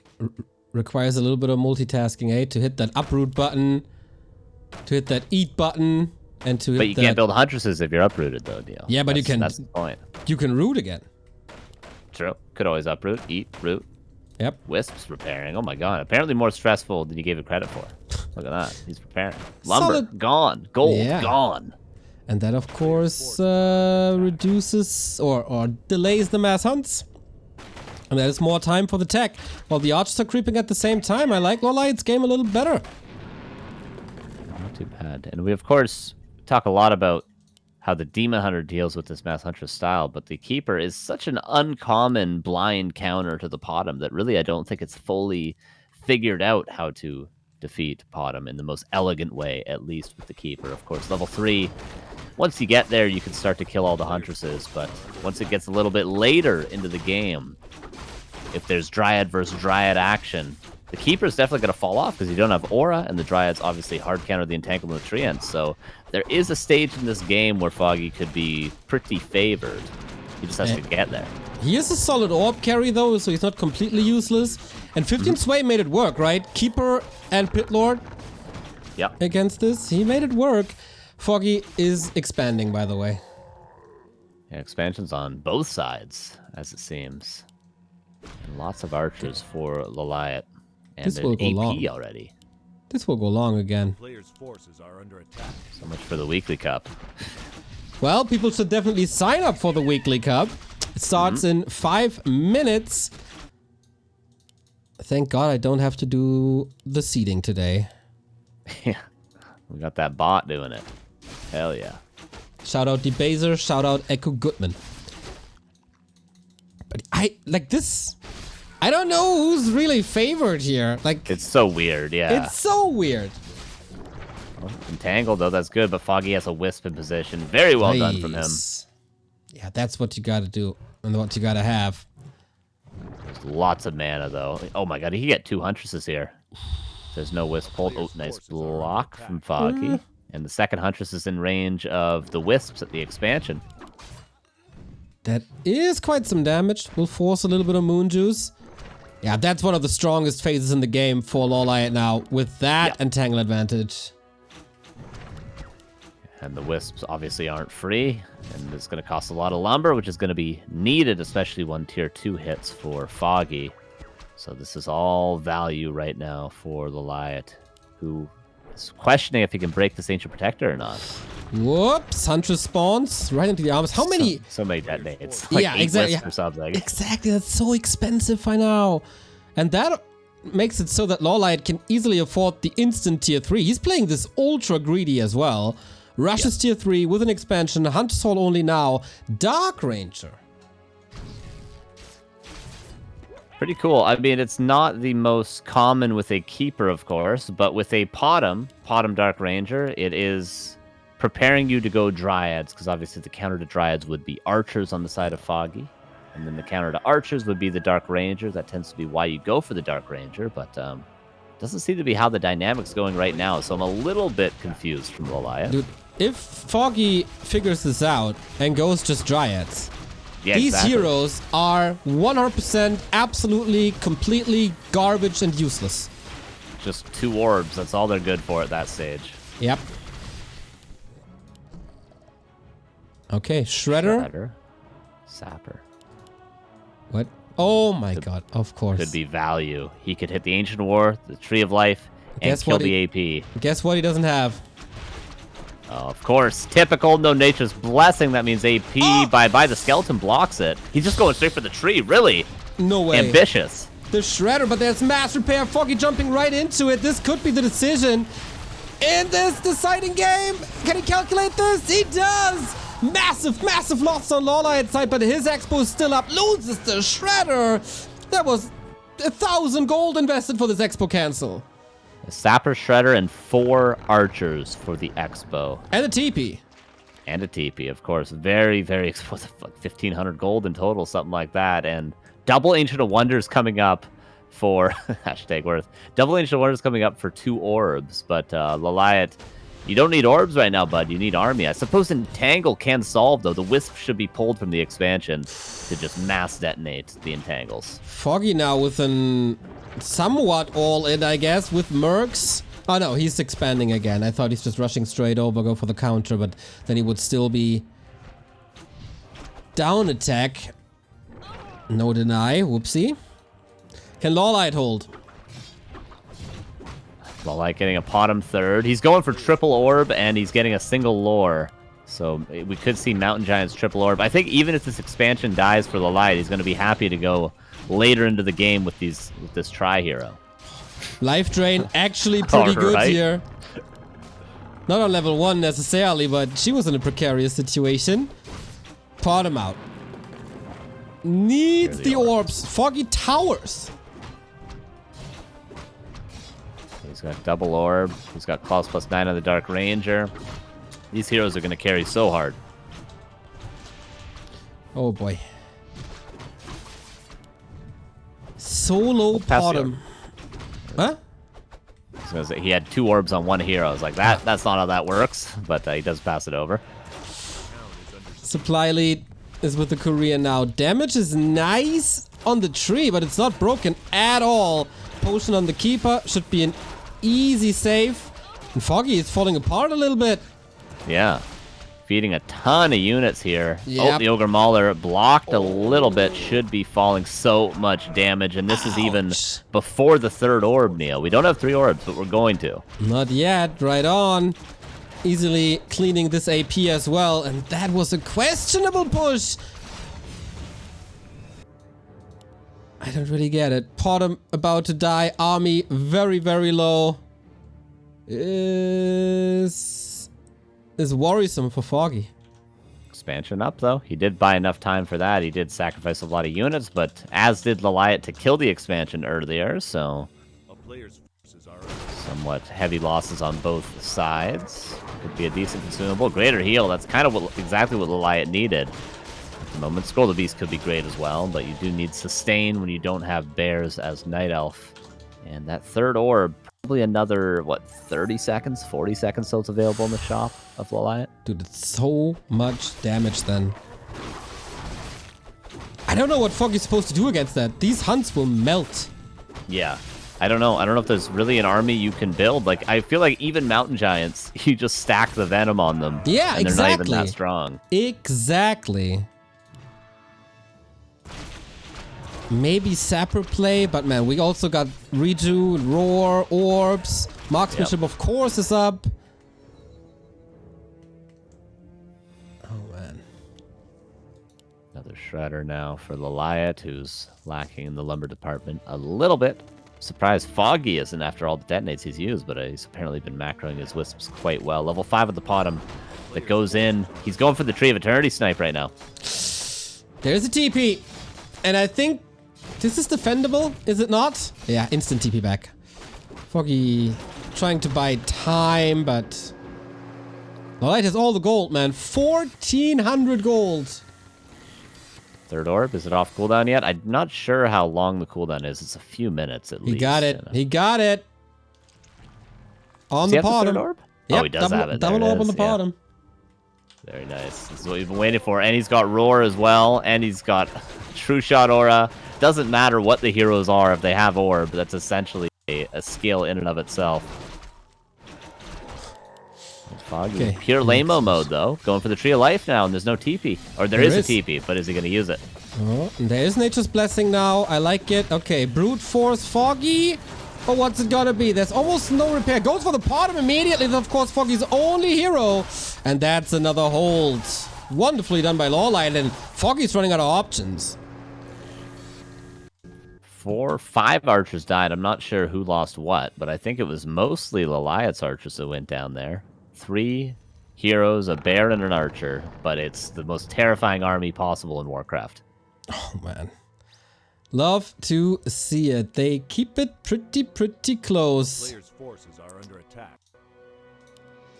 Requires a little bit of multitasking, eh? To hit that uproot button, to hit that eat button, and to hit. But you can't build Huntresses if you're uprooted, though, Deal. Yeah, but you can. That's the point. You can root again. True. Could always uproot, eat, root. Yep. Wisps repairing. Oh my God. Apparently more stressful than you gave it credit for. Look at that. He's repairing. Lumber Solid. Gone. Gold gone. And that, of course, reduces or delays the mass hunts. And that is more time for the tech. While the archers are creeping at the same time, I like Lawlight's game a little better. Not too bad. And we, of course, talk a lot about how the Demon Hunter deals with this Mass Huntress style, but the Keeper is such an uncommon blind counter to the Potom that really I don't think it's fully figured out how to defeat Potom in the most elegant way, at least with the Keeper. Of course, level 3, once you get there, you can start to kill all the Huntresses, but once it gets a little bit later into the game, if there's Dryad versus Dryad action, the Keeper's definitely going to fall off because you don't have Aura, and the Dryad's obviously hard counter the Entanglement of the Treants. So there is a stage in this game where Foggy could be pretty favored. He just has to get there. He is a solid orb carry though, so he's not completely useless. And 15 Sway made it work, right? Keeper and Pit Lord against this. He made it work. Foggy is expanding, by the way. Yeah, expansion's on both sides, as it seems. And lots of archers for Laliat. And This will an go AP long. already. This will go long again. Players' forces are under attack. So much for the Weekly Cup. Well, people should definitely sign up for the Weekly Cup. It starts in 5 minutes. Thank God I don't have to do the seeding today. Yeah, we got that bot doing it. Hell yeah. Shout out Debaser, shout out Echo Goodman. But I like this. I don't know who's really favored here. Like, It's so weird, yeah. it's so weird. Well, entangled, though, that's good, but Foggy has a Wisp in position. Very well done from him. Nice. Yeah, that's what you gotta do and what you gotta have. There's lots of mana, though. Oh my God, he can get 2 Huntresses here. There's no Wisp hold. Oh, nice block from Foggy. And the second Huntress is in range of the Wisps at the expansion. That is quite some damage. Will force a little bit of Moon Juice. Yeah, that's one of the strongest phases in the game for Lawlight now, with that entangle advantage. And the wisps obviously aren't free, and it's going to cost a lot of lumber, which is going to be needed, especially when tier 2 hits for Foggy. So this is all value right now for Laliat, who is questioning if he can break this Ancient Protector or not. Whoops, Huntress spawns right into the arms. How many? So many detonates. Like Yeah, 8 exactly. wisps or something. Exactly, that's so expensive by now. And that makes it so that Lawlight can easily afford the instant tier 3. He's playing this ultra greedy as well. Rushes tier 3 with an expansion, Hunter's Hall only now, Dark Ranger. Pretty cool. I mean, it's not the most common with a Keeper, of course, but with a Potom Dark Ranger, it is preparing you to go Dryads, because obviously the counter to Dryads would be Archers on the side of Foggy, and then the counter to Archers would be the Dark Ranger. That tends to be why you go for the Dark Ranger, but doesn't seem to be how the dynamic's going right now, so I'm a little bit confused from Laliat. Dude, if Foggy figures this out and goes just Dryads, Yeah, these exactly. heroes are 100% absolutely, completely garbage and useless. Just 2 orbs, that's all they're good for at that stage. Yep. Okay, Shredder. Sapper. What? Oh my god, of course. Could be value. He could hit the Ancient War, the Tree of Life, and Guess kill what the AP. Guess what he doesn't have? Of course, typical No Nature's Blessing. That means AP by the skeleton blocks it. He's just going straight for the tree, really. No way. Ambitious. The Shredder, but there's mass repair. Foggy jumping right into it. This could be the decision in this deciding game. Can he calculate this? He does. Massive, massive loss on Lawlight's side, but his expo is still up. Loses the Shredder. That was 1,000 gold invested for this expo cancel. A Sapper, Shredder, and 4 Archers for the expo. And a TP. And a TP, of course. Very, very expensive. Like 1,500 gold in total, something like that. And double Ancient of Wonders coming up for... hashtag worth. Double Ancient of Wonders coming up for 2 orbs. But Laliat, you don't need orbs right now, bud. You need army. I suppose Entangle can solve, though. The Wisp should be pulled from the expansion to just mass detonate the Entangles. Foggy now with an somewhat all-in, I guess, with Mercs. Oh no, he's expanding again. I thought he's just rushing straight over, go for the counter, but then he would still be down attack. No deny, whoopsie. Can Lawlight hold? Laliat getting a Potom third. He's going for triple orb, and he's getting a single lore. So we could see Mountain Giant's triple orb. I think even if this expansion dies for Laliat, he's going to be happy to go later into the game with this tri-hero. Life drain actually pretty good Alright. here. Not on level 1 necessarily, but she was in a precarious situation. Pot him out. Needs the orbs. Foggy towers. He's got double orb. He's got Claws +9 on the Dark Ranger. These heroes are going to carry so hard. Oh boy. Solo pass the Potom. Huh? I was gonna say, he had 2 orbs on 1 hero. I was like, that's not how that works, but he does pass it over. Supply lead is with the Korean now. Damage is nice on the tree, but it's not broken at all. Potion on the Keeper should be an easy save. And Foggy is falling apart a little bit. Yeah. Feeding a ton of units here. Oh, Yep. the Ogre Mauler blocked a little bit. Should be falling so much damage. And this is even Ouch. before the 3rd orb, Neo. We don't have 3 orbs, but we're going to. Not yet. Right on. Easily cleaning this AP as well. And that was a questionable push. I don't really get it. Potom about to die. Army very, very low. Is worrisome for Foggy. Expansion up, though. He did buy enough time for that. He did sacrifice a lot of units, but as did Laliat to kill the expansion earlier, so A player's forces are somewhat heavy losses on both sides. Could be a decent consumable. Greater heal, that's kind of exactly what Laliat needed at the moment. Scroll of the Beast could be great as well, but you do need sustain when you don't have bears as Night Elf. And that 3rd orb, probably another, 30 seconds, 40 seconds till it's available in the shop of Laliat. Dude, it's so much damage then. I don't know what Foggy's supposed to do against that. These hunts will melt. Yeah. I don't know. I don't know if there's really an army you can build. Like, I feel like even Mountain Giants, you just stack the Venom on them. Yeah, and they're not even that strong. Exactly. Maybe Sapper play, but man, we also got Reju, Roar, Orbs. Marksmanship, of course, is up. Oh, man. Another Shredder now for Laliat, who's lacking in the lumber department a little bit. Surprised Foggy isn't after all the detonates he's used, but he's apparently been macroing his Wisps quite well. Level 5 at the bottom that goes in. He's going for the Tree of Eternity snipe right now. There's a TP. And I think this is defendable, is it not? Yeah, instant TP back. Foggy trying to buy time, but... Laliat has all the gold, man. 1,400 gold. Third orb, is it off cooldown yet? I'm not sure how long the cooldown is. It's a few minutes at least. He got it. You know. He got it. On Does he the have bottom. The third orb? Yep, Oh, he does have it. Double There it orb on the is, yeah. bottom. Very nice. This is what we've been waiting for. And he's got Roar as well. And he's got True Shot Aura. Doesn't matter what the heroes are if they have Orb. That's essentially a skill in and of itself. Foggy. Okay. Pure Lamo mode, though. Going for the Tree of Life now, and there's no TP. Or there is a TP, but is he going to use it? Oh, there is Nature's Blessing now. I like it. Okay, Brute Force Foggy. But what's it gonna be? There's almost no repair. Goes for the bottom immediately. Of course, Foggy's only hero. And that's another hold. Wonderfully done by Lawlight. And Foggy's running out of options. 5 archers died. I'm not sure who lost what, but I think it was mostly Laliat's archers that went down there. 3 heroes, a bear, and an archer. But it's the most terrifying army possible in Warcraft. Oh, man. Love to see it. They keep it pretty close. Players' forces are under attack.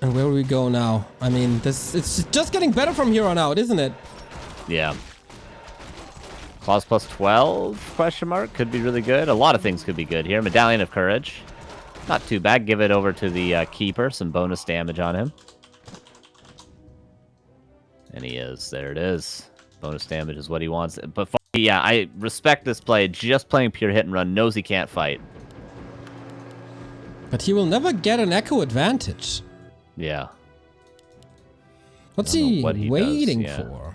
And where we go now? I mean, it's just getting better from here on out, isn't it? Yeah. Claws plus 12, question mark, could be really good. A lot of things could be good here. Medallion of Courage. Not too bad. Give it over to the Keeper. Some bonus damage on him. And he is. There it is. Bonus damage is what he wants. But yeah, I respect this play. Just playing pure hit and run. Knows he can't fight. But he will never get an echo advantage. Yeah. What's I don't know he what he waiting does, yeah. for?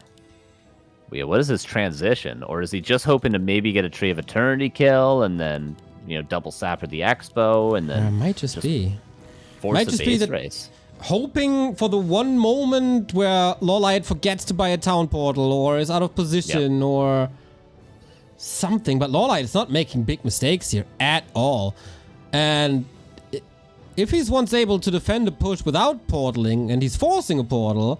Yeah, what is his transition? Or is he just hoping to maybe get a Tree of Eternity kill and then, you know, double Sapper the Expo and then Might just be. force might a just be base that- race? Hoping for the one moment where Lawlight forgets to buy a town portal or is out of position or something. But Lawlight is not making big mistakes here at all. And if he's once able to defend a push without portaling and he's forcing a portal,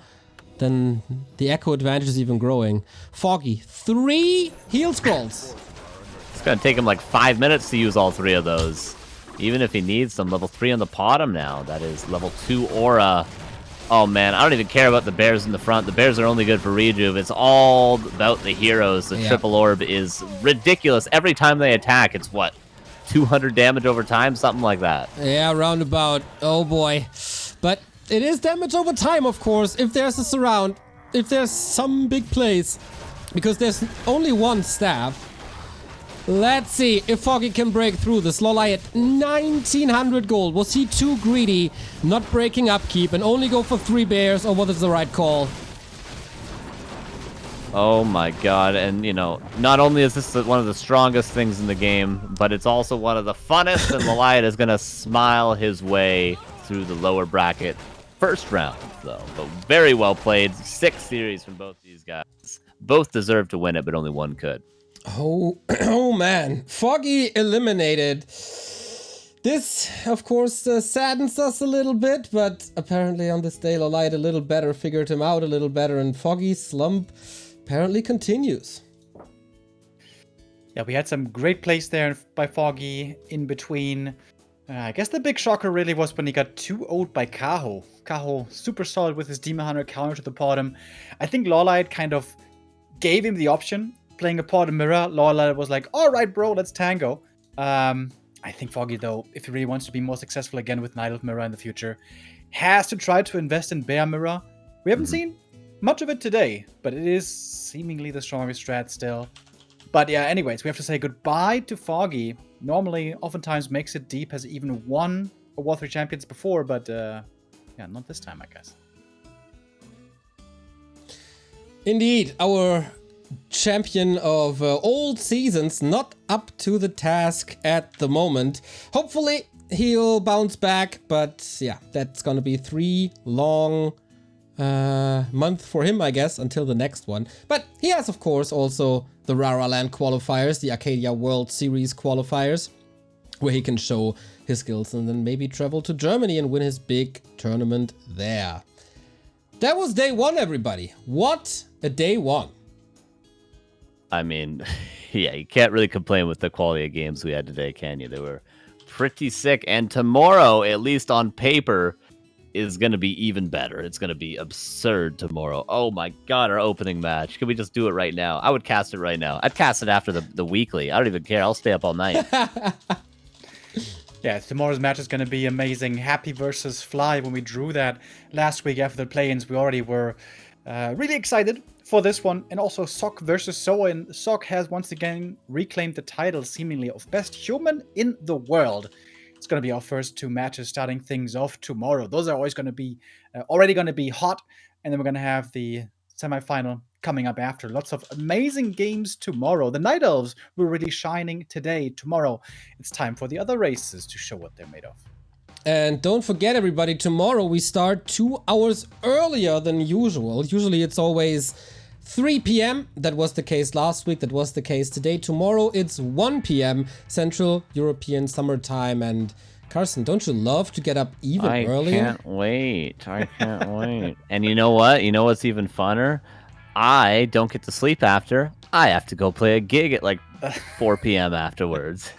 then the echo advantage is even growing. Foggy, 3 heal scrolls. It's going to take him like 5 minutes to use all 3 of those. Even if he needs them. Level 3 on the bottom now. That is level 2 aura. Oh man, I don't even care about the bears in the front. The bears are only good for rejuve. It's all about the heroes. The triple orb is ridiculous. Every time they attack, it's what? 200 damage over time? Something like that. Yeah, roundabout. Oh boy. But it is damage over time, of course, if there's a surround. If there's some big place. Because there's only one staff. Let's see if Foggy can break through this. Lawlight at 1,900 gold. Was he too greedy, not breaking upkeep, and only go for 3 bears, or what is the right call? Oh my god, and you know, not only is this one of the strongest things in the game, but it's also one of the funnest, and Laliat is going to smile his way through the lower bracket. First round, though, but very well played. 6 series from both these guys. Both deserve to win it, but only one could. Oh man. Foggy eliminated. This, of course, saddens us a little bit, but apparently on this day, Lawlight a little better, figured him out a little better, and Foggy's slump apparently continues. Yeah, we had some great plays there by Foggy in between. I guess the big shocker really was when he got 2-0'd by Kaho. Kaho super solid with his Demon Hunter counter to the bottom. I think Lawlight kind of gave him the option. Playing a Pot of Mirror, Lawlight was like, alright bro, let's tango. I think Foggy though, if he really wants to be more successful again with Night of Mirror in the future, has to try to invest in Bear Mirror. We haven't seen much of it today, but it is seemingly the strongest strat still. But yeah, anyways, we have to say goodbye to Foggy. Normally, oftentimes makes it deep, has even won a War 3 Champions before, but yeah, not this time, I guess. Indeed, our champion of old seasons not up to the task at the moment. Hopefully he'll bounce back, but yeah, that's gonna be 3 long months for him, I guess, until the next one. But he has, of course, also the Rara Land qualifiers, the Arcadia World Series qualifiers, where he can show his skills and then maybe travel to Germany and win his big tournament there. That was day 1, everybody. What a day 1. I mean, yeah, you can't really complain with the quality of games we had today, can you? They were pretty sick. And tomorrow, at least on paper, is going to be even better. It's going to be absurd tomorrow. Oh my God, our opening match. Can we just do it right now? I would cast it right now. I'd cast it after the weekly. I don't even care. I'll stay up all night. Yeah, tomorrow's match is going to be amazing. Happy versus Fly. When we drew that last week after the play-ins, we already were really excited for this one. And also Sok versus Soen. Sok has once again reclaimed the title, seemingly, of best human in the world. It's going to be our first 2 matches starting things off tomorrow. Those are always going to be already going to be hot. And then we're going to have the semifinal coming up after. Lots of amazing games tomorrow. The Night Elves were really shining today. Tomorrow, it's time for the other races to show what they're made of. And don't forget, everybody, tomorrow we start 2 hours earlier than usual. Usually it's always 3 p.m. That was the case last week. That was the case today. Tomorrow it's 1 p.m. Central European Summertime. And Carson, don't you love to get up even earlier? I can't wait. I can't wait. And you know what? You know what's even funner? I don't get to sleep after. I have to go play a gig at like 4 p.m. afterwards.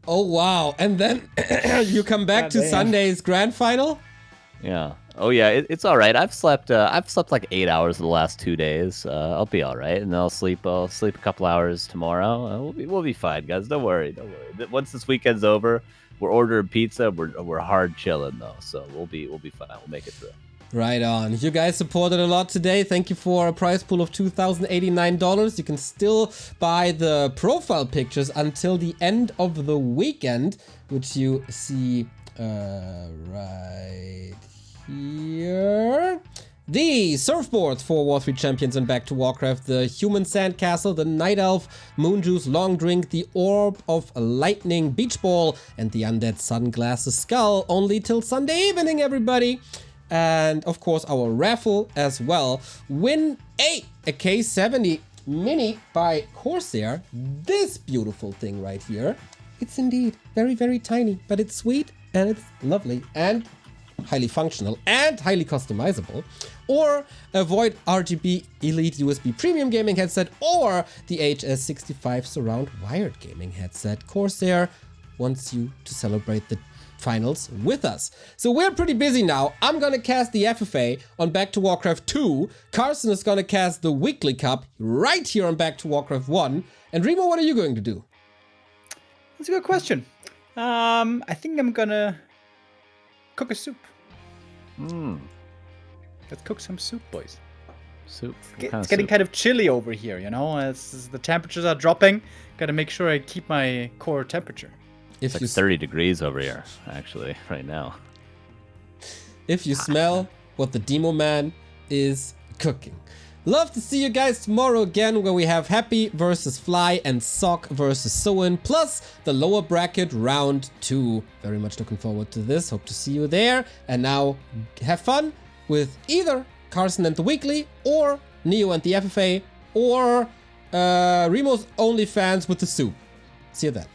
Oh, wow. And then you come back to Sunday's grand final? Yeah. Oh, yeah. It's all right. I've slept like 8 hours the last 2 days. I'll be all right. And then I'll sleep a couple hours tomorrow. We'll be fine, guys. Don't worry. Don't worry. Once this weekend's over, we're ordering pizza. We're hard chilling though, so we'll be fine. We'll make it through. Right on. You guys supported a lot today. Thank you for a prize pool of $2,089. You can still buy the profile pictures until the end of the weekend, which you see right here. The surfboards for War 3 Champions and Back to Warcraft, the Human Sandcastle, the Night Elf, Moonjuice Long Drink, the Orb of Lightning Beach Ball, and the Undead Sunglasses Skull, only till Sunday evening, everybody. And of course our raffle as well. Win a K70 Mini by Corsair. This beautiful thing right here. It's indeed very, very tiny, but it's sweet and it's lovely and highly functional and highly customizable. Or a Void RGB Elite USB Premium Gaming Headset, or the HS65 Surround Wired Gaming Headset. Corsair wants you to celebrate the finals with us. So we're pretty busy now. I'm gonna cast the FFA on Back to Warcraft 2. Carson is gonna cast the Weekly Cup right here on Back to Warcraft 1. And Remo, what are you going to do? That's a good question. I think I'm gonna cook a soup. Let's cook some soup, boys. Soup. It's getting kind of chilly over here, you know? As the temperatures are dropping, gotta make sure I keep my core temperature. It's like 30 degrees over here, actually, right now. If you smell what the Demo Man is cooking. Love to see you guys tomorrow again, where we have Happy versus Fly and Sok versus Soen, plus the lower bracket round 2. Very much looking forward to this. Hope to see you there. And now have fun with either Carson and the Weekly, or Neo and the FFA, or Remo's OnlyFans with the soup. See you then.